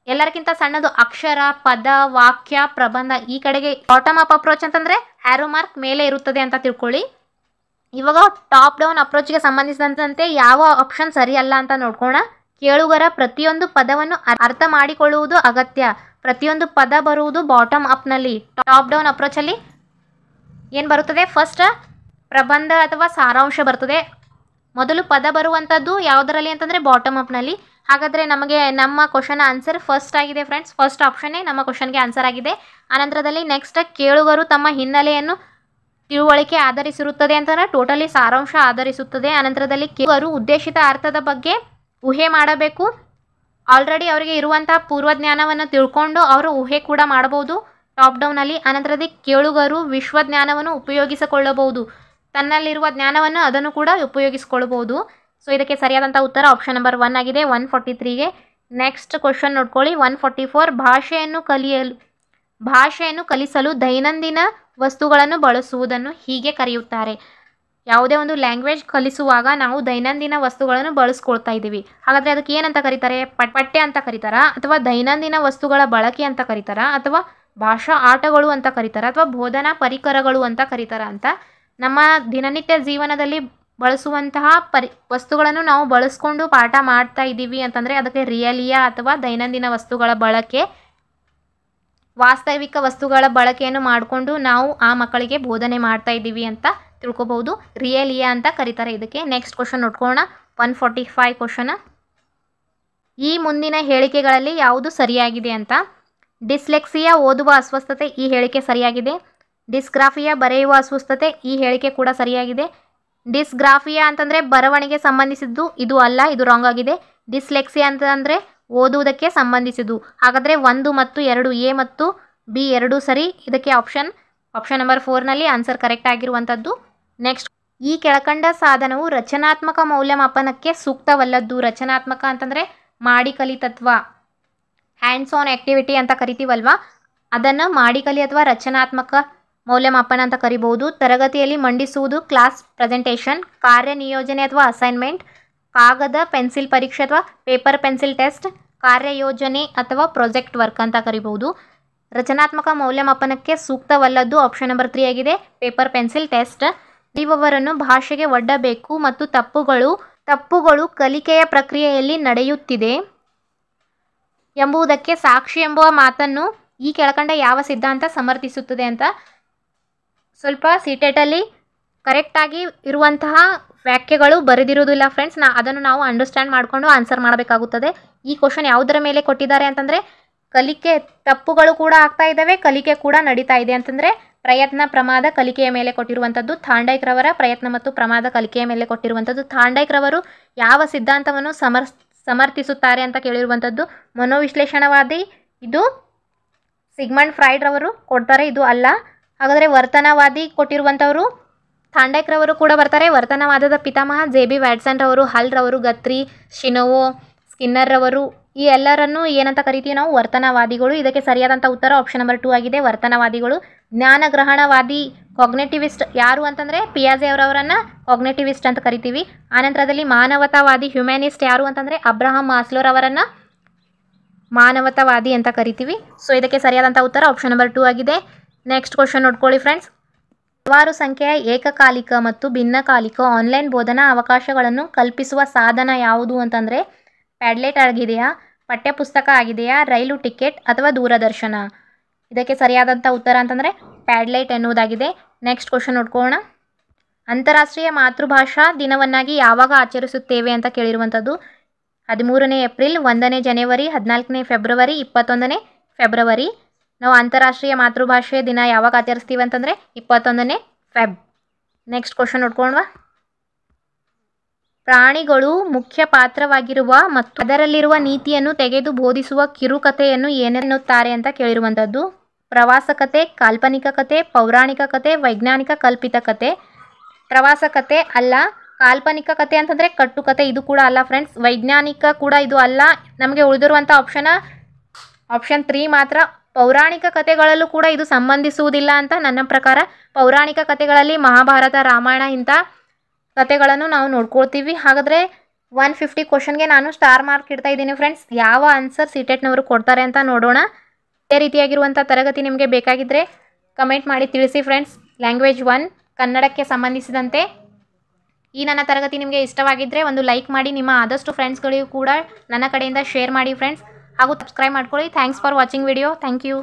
Speaker 1: ಎಲ್ಲರಿಗಿಂತ ಸಣ್ಣದು ಅಕ್ಷರ, ಪದ, ವಾಕ್ಯ, ಪ್ರಬಂಧ ಈ ಕಡೆಗೆ. ಬಾಟಮ್ ಅಪ್ ಅಪ್ರೋಚ್ ಅಂತಂದರೆ ಆರೋ ಮಾರ್ಕ್ ಮೇಲೆ ಇರುತ್ತದೆ ಅಂತ ತಿಳ್ಕೊಳ್ಳಿ. ಇವಾಗ ಟಾಪ್ ಡೌನ್ ಅಪ್ರೋಚ್ಗೆ ಸಂಬಂಧಿಸಿದಂತೆ ಯಾವ ಆಪ್ಷನ್ ಸರಿಯಲ್ಲ ಅಂತ ನೋಡ್ಕೋಣ. ಕೇಳುಗರ ಪ್ರತಿಯೊಂದು ಪದವನ್ನು ಅರ್ಥ ಮಾಡಿಕೊಳ್ಳುವುದು ಅಗತ್ಯ. ಪ್ರತಿಯೊಂದು ಪದ ಬರುವುದು ಬಾಟಮ್ ಅಪ್ನಲ್ಲಿ. ಟಾಪ್ ಡೌನ್ ಅಪ್ರೋಚಲ್ಲಿ ಏನು ಬರುತ್ತದೆ? ಫಸ್ಟ್ ಪ್ರಬಂಧ ಅಥವಾ ಸಾರಾಂಶ ಬರ್ತದೆ. ಮೊದಲು ಪದ ಬರುವಂಥದ್ದು ಯಾವುದರಲ್ಲಿ ಅಂತಂದರೆ ಬಾಟಮ್ ಅಪ್ನಲ್ಲಿ. ಹಾಗಾದರೆ ನಮಗೆ ನಮ್ಮ ಕ್ವಶನ್ ಆನ್ಸರ್ ಫಸ್ಟ್ ಆಗಿದೆ ಫ್ರೆಂಡ್ಸ್. ಫಸ್ಟ್ ಆಪ್ಷನ್ನೇ ನಮ್ಮ ಕ್ವಶನ್ಗೆ ಆನ್ಸರ್ ಆಗಿದೆ. ಆನಂತರದಲ್ಲಿ ನೆಕ್ಸ್ಟ್ ಕೇಳುಗರು ತಮ್ಮ ಹಿನ್ನೆಲೆಯನ್ನು ತಿಳುವಳಿಕೆ ಆಧರಿಸಿರುತ್ತದೆ ಅಂತಂದರೆ ಟೋಟಲಿ ಸಾರಾಂಶ ಆಧರಿಸುತ್ತದೆ. ಅನಂತರದಲ್ಲಿ ಕೇಳುಗರು ಉದ್ದೇಶಿತ ಅರ್ಥದ ಬಗ್ಗೆ ಊಹೆ ಮಾಡಬೇಕು. ಆಲ್ರೆಡಿ ಅವರಿಗೆ ಇರುವಂಥ ಪೂರ್ವಜ್ಞಾನವನ್ನು ತಿಳ್ಕೊಂಡು ಅವರು ಊಹೆ ಕೂಡ ಮಾಡಬಹುದು ಟಾಪ್ ಡೌನಲ್ಲಿ. ಅನಂತರದಲ್ಲಿ ಕೇಳುಗರು ವಿಶ್ವಜ್ಞಾನವನ್ನು ಉಪಯೋಗಿಸಿಕೊಳ್ಳಬಹುದು. ತನ್ನಲ್ಲಿರುವ ಜ್ಞಾನವನ್ನು ಅದನ್ನು ಕೂಡ ಉಪಯೋಗಿಸಿಕೊಳ್ಳಬಹುದು. ಸೊ ಇದಕ್ಕೆ ಸರಿಯಾದಂಥ ಉತ್ತರ ಆಪ್ಷನ್ ನಂಬರ್ 1 ಆಗಿದೆ 143ಗೆ. ನೆಕ್ಸ್ಟ್ ಕ್ವಶನ್ ನೋಡ್ಕೊಳ್ಳಿ 144. ಭಾಷೆಯನ್ನು ಕಲಿಸಲು ದೈನಂದಿನ ವಸ್ತುಗಳನ್ನು ಬಳಸುವುದನ್ನು ಹೀಗೆ ಕರೆಯುತ್ತಾರೆ. ಯಾವುದೇ ಒಂದು ಲ್ಯಾಂಗ್ವೇಜ್ ಕಲಿಸುವಾಗ ನಾವು ದೈನಂದಿನ ವಸ್ತುಗಳನ್ನು ಬಳಸ್ಕೊಳ್ತಾ ಇದ್ದೀವಿ. ಹಾಗಾದರೆ ಅದಕ್ಕೆ ಏನಂತ ಕರೀತಾರೆ? ಪಠ್ಯ ಅಂತ ಕರೀತಾರಾ, ಅಥವಾ ದೈನಂದಿನ ವಸ್ತುಗಳ ಬಳಕೆ ಅಂತ ಕರೀತಾರಾ, ಅಥವಾ ಭಾಷಾ ಆಟಗಳು ಅಂತ ಕರೀತಾರಾ, ಅಥವಾ ಬೋಧನಾ ಪರಿಕರಗಳು ಅಂತ ಕರೀತಾರಾ ಅಂತ. ನಮ್ಮ ದಿನನಿತ್ಯ ಜೀವನದಲ್ಲಿ ಬಳಸುವಂತಹ ವಸ್ತುಗಳನ್ನು ನಾವು ಬಳಸ್ಕೊಂಡು ಪಾಠ ಮಾಡ್ತಾ ಇದ್ದೀವಿ ಅಂತಂದರೆ ಅದಕ್ಕೆ ರಿಯಲಿಯಾ ಅಥವಾ ದೈನಂದಿನ ವಸ್ತುಗಳ ಬಳಕೆ, ವಾಸ್ತವಿಕ ವಸ್ತುಗಳ ಬಳಕೆಯನ್ನು ಮಾಡಿಕೊಂಡು ನಾವು ಆ ಮಕ್ಕಳಿಗೆ ಬೋಧನೆ ಮಾಡ್ತಾ ಇದ್ದೀವಿ ಅಂತ ತಿಳ್ಕೊಬಹುದು. ರಿಯಲಿಯಾ ಅಂತ ಕರೀತಾರೆ ಇದಕ್ಕೆ. ನೆಕ್ಸ್ಟ್ ಕ್ವಶನ್ ನೋಡ್ಕೊಳ್ಳೋಣ 145 ಕ್ವಶನ್. ಈ ಮುಂದಿನ ಹೇಳಿಕೆಗಳಲ್ಲಿ ಯಾವುದು ಸರಿಯಾಗಿದೆ ಅಂತ. ಡಿಸ್ಲೆಕ್ಸಿಯಾ ಓದುವ ಅಸ್ವಸ್ಥತೆ, ಈ ಹೇಳಿಕೆ ಸರಿಯಾಗಿದೆ. ಡಿಸ್ಗ್ರಾಫಿಯಾ ಬರೆಯುವ ಅಸ್ವಸ್ಥತೆ, ಈ ಹೇಳಿಕೆ ಕೂಡ ಸರಿಯಾಗಿದೆ. ಡಿಸ್ಗ್ರಾಫಿಯಾ ಅಂತಂದರೆ ಬರವಣಿಗೆ ಸಂಬಂಧಿಸಿದ್ದು, ಇದು ಅಲ್ಲ, ಇದು ರಾಂಗ್ ಆಗಿದೆ. ಡಿಸ್ಲೆಕ್ಸಿಯಾ ಅಂತಂದರೆ ಓದುವುದಕ್ಕೆ ಸಂಬಂಧಿಸಿದ್ದು. ಹಾಗಾದರೆ 1 ಮತ್ತು 2 ಎ ಮತ್ತು ಬಿ ಎರಡೂ ಸರಿ. ಇದಕ್ಕೆ ಆಪ್ಷನ್ ನಂಬರ್ 4ನಲ್ಲಿ ಆನ್ಸರ್ ಕರೆಕ್ಟ್ ಆಗಿರುವಂಥದ್ದು. ನೆಕ್ಸ್ಟ್, ಈ ಕೆಳಕಂಡ ಸಾಧನವು ರಚನಾತ್ಮಕ ಮೌಲ್ಯಮಾಪನಕ್ಕೆ ಸೂಕ್ತವಲ್ಲದ್ದು. ರಚನಾತ್ಮಕ ಅಂತಂದರೆ ಮಾಡಿ ಕಲಿ ತತ್ವ, ಹ್ಯಾಂಡ್ಸ್ ಆನ್ ಆ್ಯಕ್ಟಿವಿಟಿ ಅಂತ ಕರಿತೀವಲ್ವ, ಅದನ್ನು ಮಾಡಿ ಕಲಿ ಅಥವಾ ರಚನಾತ್ಮಕ ಮೌಲ್ಯಮಾಪನ ಅಂತ ಕರಿಬಹುದು. ತರಗತಿಯಲ್ಲಿ ಮಂಡಿಸುವುದು ಕ್ಲಾಸ್ ಪ್ರೆಸೆಂಟೇಷನ್, ಕಾರ್ಯನಿಯೋಜನೆ ಅಥವಾ ಅಸೈನ್ಮೆಂಟ್, ಕಾಗದ ಪೆನ್ಸಿಲ್ ಪರೀಕ್ಷೆ ಅಥವಾ ಪೇಪರ್ ಪೆನ್ಸಿಲ್ ಟೆಸ್ಟ್, ಕಾರ್ಯಯೋಜನೆ ಅಥವಾ ಪ್ರಾಜೆಕ್ಟ್ ವರ್ಕ್ ಅಂತ ಕರಿಬಹುದು. ರಚನಾತ್ಮಕ ಮೌಲ್ಯಮಾಪನಕ್ಕೆ ಸೂಕ್ತವಲ್ಲದ್ದು ಆಪ್ಷನ್ ನಂಬರ್ 3 ಆಗಿದೆ, ಪೇಪರ್ ಪೆನ್ಸಿಲ್ ಟೆಸ್ಟ್. ಕಲಿಯುವವರನ್ನು ಭಾಷೆಗೆ ಒಡ್ಡಬೇಕು ಮತ್ತು ತಪ್ಪುಗಳು ಕಲಿಕೆಯ ಪ್ರಕ್ರಿಯೆಯಲ್ಲಿ ನಡೆಯುತ್ತಿದೆ ಎಂಬುದಕ್ಕೆ ಸಾಕ್ಷಿ ಎಂಬುವ ಮಾತನ್ನು ಈ ಕೆಳಕಂಡ ಯಾವ ಸಿದ್ಧಾಂತ ಸಮರ್ಥಿಸುತ್ತದೆ ಅಂತ. ಸ್ವಲ್ಪ ಸಿಟೆಟಲ್ಲಿ ಕರೆಕ್ಟಾಗಿ ಇರುವಂತಹ ವ್ಯಾಖ್ಯೆಗಳು ಬರೆದಿರುವುದಿಲ್ಲ ಫ್ರೆಂಡ್ಸ್. ಅದನ್ನು ನಾವು ಅಂಡರ್ಸ್ಟ್ಯಾಂಡ್ ಮಾಡಿಕೊಂಡು ಆನ್ಸರ್ ಮಾಡಬೇಕಾಗುತ್ತದೆ. ಈ ಕ್ವಶನ್ ಯಾವುದರ ಮೇಲೆ ಕೊಟ್ಟಿದ್ದಾರೆ ಅಂತಂದರೆ ಕಲಿಕೆ ತಪ್ಪುಗಳು ಕೂಡ ಆಗ್ತಾ ಇದ್ದಾವೆ, ಕಲಿಕೆ ಕೂಡ ನಡೀತಾ ಇದೆ ಅಂತಂದರೆ ಪ್ರಯತ್ನ ಪ್ರಮಾದ ಕಲಿಕೆಯ ಮೇಲೆ ಕೊಟ್ಟಿರುವಂಥದ್ದು. ಥಾಂಡೈಕ್ರವರ ಪ್ರಯತ್ನ ಮತ್ತು ಪ್ರಮಾದ ಕಲಿಕೆಯ ಮೇಲೆ ಕೊಟ್ಟಿರುವಂಥದ್ದು. ಥಾಂಡೈಕ್ರವರು ಯಾವ ಸಿದ್ಧಾಂತವನ್ನು ಸಮರ್ಥಿಸುತ್ತಾರೆ ಅಂತ ಕೇಳಿರುವಂಥದ್ದು ಮನೋವಿಶ್ಲೇಷಣವಾದಿ. ಇದು ಸಿಗ್ಮಂಡ್ ಫ್ರಾಯ್ಡ್ ರವರು ಕೊಡ್ತಾರೆ, ಇದು ಅಲ್ಲ. ಹಾಗಾದರೆ ವರ್ತನವಾದಿ ಕೊಟ್ಟಿರುವಂಥವರು ಥಾಂಡೈಕ್ರವರು ಕೂಡ ಬರ್ತಾರೆ. ವರ್ತನವಾದದ ಪಿತಾಮಹ JB ವ್ಯಾಟ್ಸನ್ ರವರು, ಹಲ್ ರವರು, ಗತ್ರಿ, ಶಿನೋವೋ, ಸ್ಕಿನ್ನರ್ರವರು ಈ ಎಲ್ಲರನ್ನು ಏನಂತ ಕರಿತೀವಿ ನಾವು ವರ್ತನವಾದಿಗಳು. ಇದಕ್ಕೆ ಸರಿಯಾದಂಥ ಉತ್ತರ ಆಪ್ಷನ್ ನಂಬರ್ 2 ಆಗಿದೆ, ವರ್ತನವಾದಿಗಳು. ಜ್ಞಾನಗ್ರಹಣವಾದಿ ಕಾಗ್ನೇಟಿವಿಸ್ಟ್ ಯಾರು ಅಂತಂದರೆ ಪಿಯಾಜೆ ಅವರವರನ್ನು ಕಾಗ್ನೇಟಿವಿಸ್ಟ್ ಅಂತ ಕರಿತೀವಿ. ಆನಂತರದಲ್ಲಿ ಮಾನವತಾವಾದಿ ಹ್ಯುಮ್ಯಾನಿಸ್ಟ್ ಯಾರು ಅಂತಂದರೆ ಅಬ್ರಹಾಂ ಮಾಸ್ಲೋರವರನ್ನು ಮಾನವತಾವಾದಿ ಅಂತ ಕರಿತೀವಿ. ಸೊ ಇದಕ್ಕೆ ಸರಿಯಾದಂಥ ಉತ್ತರ ಆಪ್ಷನ್ ನಂಬರ್ 2 ಆಗಿದೆ. ನೆಕ್ಸ್ಟ್ ಕ್ವಶನ್ ನೋಡ್ಕೊಳ್ಳಿ ಫ್ರೆಂಡ್ಸ್. ಹಲವಾರು ಸಂಖ್ಯೆಯ ಏಕಕಾಲಿಕ ಮತ್ತು ಭಿನ್ನಕಾಲಿಕ ಆನ್ಲೈನ್ ಬೋಧನಾ ಅವಕಾಶಗಳನ್ನು ಕಲ್ಪಿಸುವ ಸಾಧನ ಯಾವುದು ಅಂತಂದರೆ ಪ್ಯಾಡ್ಲೆಟ್ ಆಗಿದೆಯಾ, ಪಠ್ಯಪುಸ್ತಕ ಆಗಿದೆಯಾ, ರೈಲು ಟಿಕೆಟ್ ಅಥವಾ ದೂರದರ್ಶನ? ಇದಕ್ಕೆ ಸರಿಯಾದಂಥ ಉತ್ತರ ಅಂತಂದರೆ ಪ್ಯಾಡ್ಲೆಟ್ ಎನ್ನುವುದಾಗಿದೆ. ನೆಕ್ಸ್ಟ್ ಕ್ವಶನ್ ನೋಡ್ಕೊಳ್ಳೋಣ. ಅಂತಾರಾಷ್ಟ್ರೀಯ ಮಾತೃಭಾಷಾ ದಿನವನ್ನಾಗಿ ಯಾವಾಗ ಆಚರಿಸುತ್ತೇವೆ ಅಂತ ಕೇಳಿರುವಂಥದ್ದು 13ನೇ ಏಪ್ರಿಲ್, 1ನೇ ಜನವರಿ, 14ನೇ ಫೆಬ್ರವರಿ, 21ನೇ ಫೆಬ್ರವರಿ. ನಾವು ಅಂತಾರಾಷ್ಟ್ರೀಯ ಮಾತೃಭಾಷೆ ದಿನ ಯಾವಾಗ ಆಚರಿಸ್ತೀವಿ ಅಂತಂದರೆ 21ನೇ ಫೆಬ್. ನೆಕ್ಸ್ಟ್ ಕ್ವಶನ್ ನೋಡ್ಕೊಳ್ಳೋಣ. ಪ್ರಾಣಿಗಳು ಮುಖ್ಯ ಪಾತ್ರವಾಗಿರುವ ಮತ್ತು ಅದರಲ್ಲಿರುವ ನೀತಿಯನ್ನು ತೆಗೆದು ಬೋಧಿಸುವ ಕಿರುಕಥೆಯನ್ನು ಏನೆನ್ನುತ್ತಾರೆ ಅಂತ ಕೇಳಿರುವಂಥದ್ದು ಪ್ರವಾಸ ಕತೆ, ಕಾಲ್ಪನಿಕ ಕತೆ, ಪೌರಾಣಿಕ ಕತೆ, ವೈಜ್ಞಾನಿಕ ಕಲ್ಪಿತ ಕತೆ. ಪ್ರವಾಸ ಕತೆ ಅಲ್ಲ, ಕಾಲ್ಪನಿಕ ಕತೆ ಅಂತಂದರೆ ಕಟ್ಟುಕತೆ ಇದು ಕೂಡ ಅಲ್ಲ ಫ್ರೆಂಡ್ಸ್, ವೈಜ್ಞಾನಿಕ ಕೂಡ ಇದು ಅಲ್ಲ. ನಮಗೆ ಉಳಿದಿರುವಂಥ ಆಪ್ಷನ್ 3 ಮಾತ್ರ. ಪೌರಾಣಿಕ ಕತೆಗಳಲ್ಲೂ ಕೂಡ ಇದು ಸಂಬಂಧಿಸುವುದಿಲ್ಲ ಅಂತ ನನ್ನ ಪ್ರಕಾರ. ಪೌರಾಣಿಕ ಕತೆಗಳಲ್ಲಿ ಮಹಾಭಾರತ, ರಾಮಾಯಣ ಇಂಥ ಕತೆಗಳನ್ನು ನಾವು ನೋಡ್ಕೊಳ್ತೀವಿ. ಹಾಗಾದರೆ 150 ಕ್ವಶನ್ಗೆ ನಾನು ಸ್ಟಾರ್ ಮಾರ್ಕ್ ಇಡ್ತಾ ಇದ್ದೀನಿ ಫ್ರೆಂಡ್ಸ್. ಯಾವ ಆನ್ಸರ್ ಸಿಟೆಟ್ನವರು ಕೊಡ್ತಾರೆ ಅಂತ ನೋಡೋಣ. ಇದೇ ರೀತಿಯಾಗಿರುವಂಥ ತರಗತಿ ನಿಮಗೆ ಬೇಕಾಗಿದ್ದರೆ ಕಮೆಂಟ್ ಮಾಡಿ ತಿಳಿಸಿ ಫ್ರೆಂಡ್ಸ್. ಲ್ಯಾಂಗ್ವೇಜ್ 1 ಕನ್ನಡಕ್ಕೆ ಸಂಬಂಧಿಸಿದಂತೆ ಈ ನನ್ನ ತರಗತಿ ನಿಮಗೆ ಇಷ್ಟವಾಗಿದ್ದರೆ ಒಂದು ಲೈಕ್ ಮಾಡಿ, ನಿಮ್ಮ ಆದಷ್ಟು ಫ್ರೆಂಡ್ಸ್ಗಳಿಗೂ ಕೂಡ ನನ್ನ ಕಡೆಯಿಂದ ಶೇರ್ ಮಾಡಿ ಫ್ರೆಂಡ್ಸ್. ಹಾಗೂ ಸಬ್ಸ್ಕ್ರೈಬ್ ಮಾಡ್ಕೊಳ್ಳಿ. Thanks for watching video. Thank you.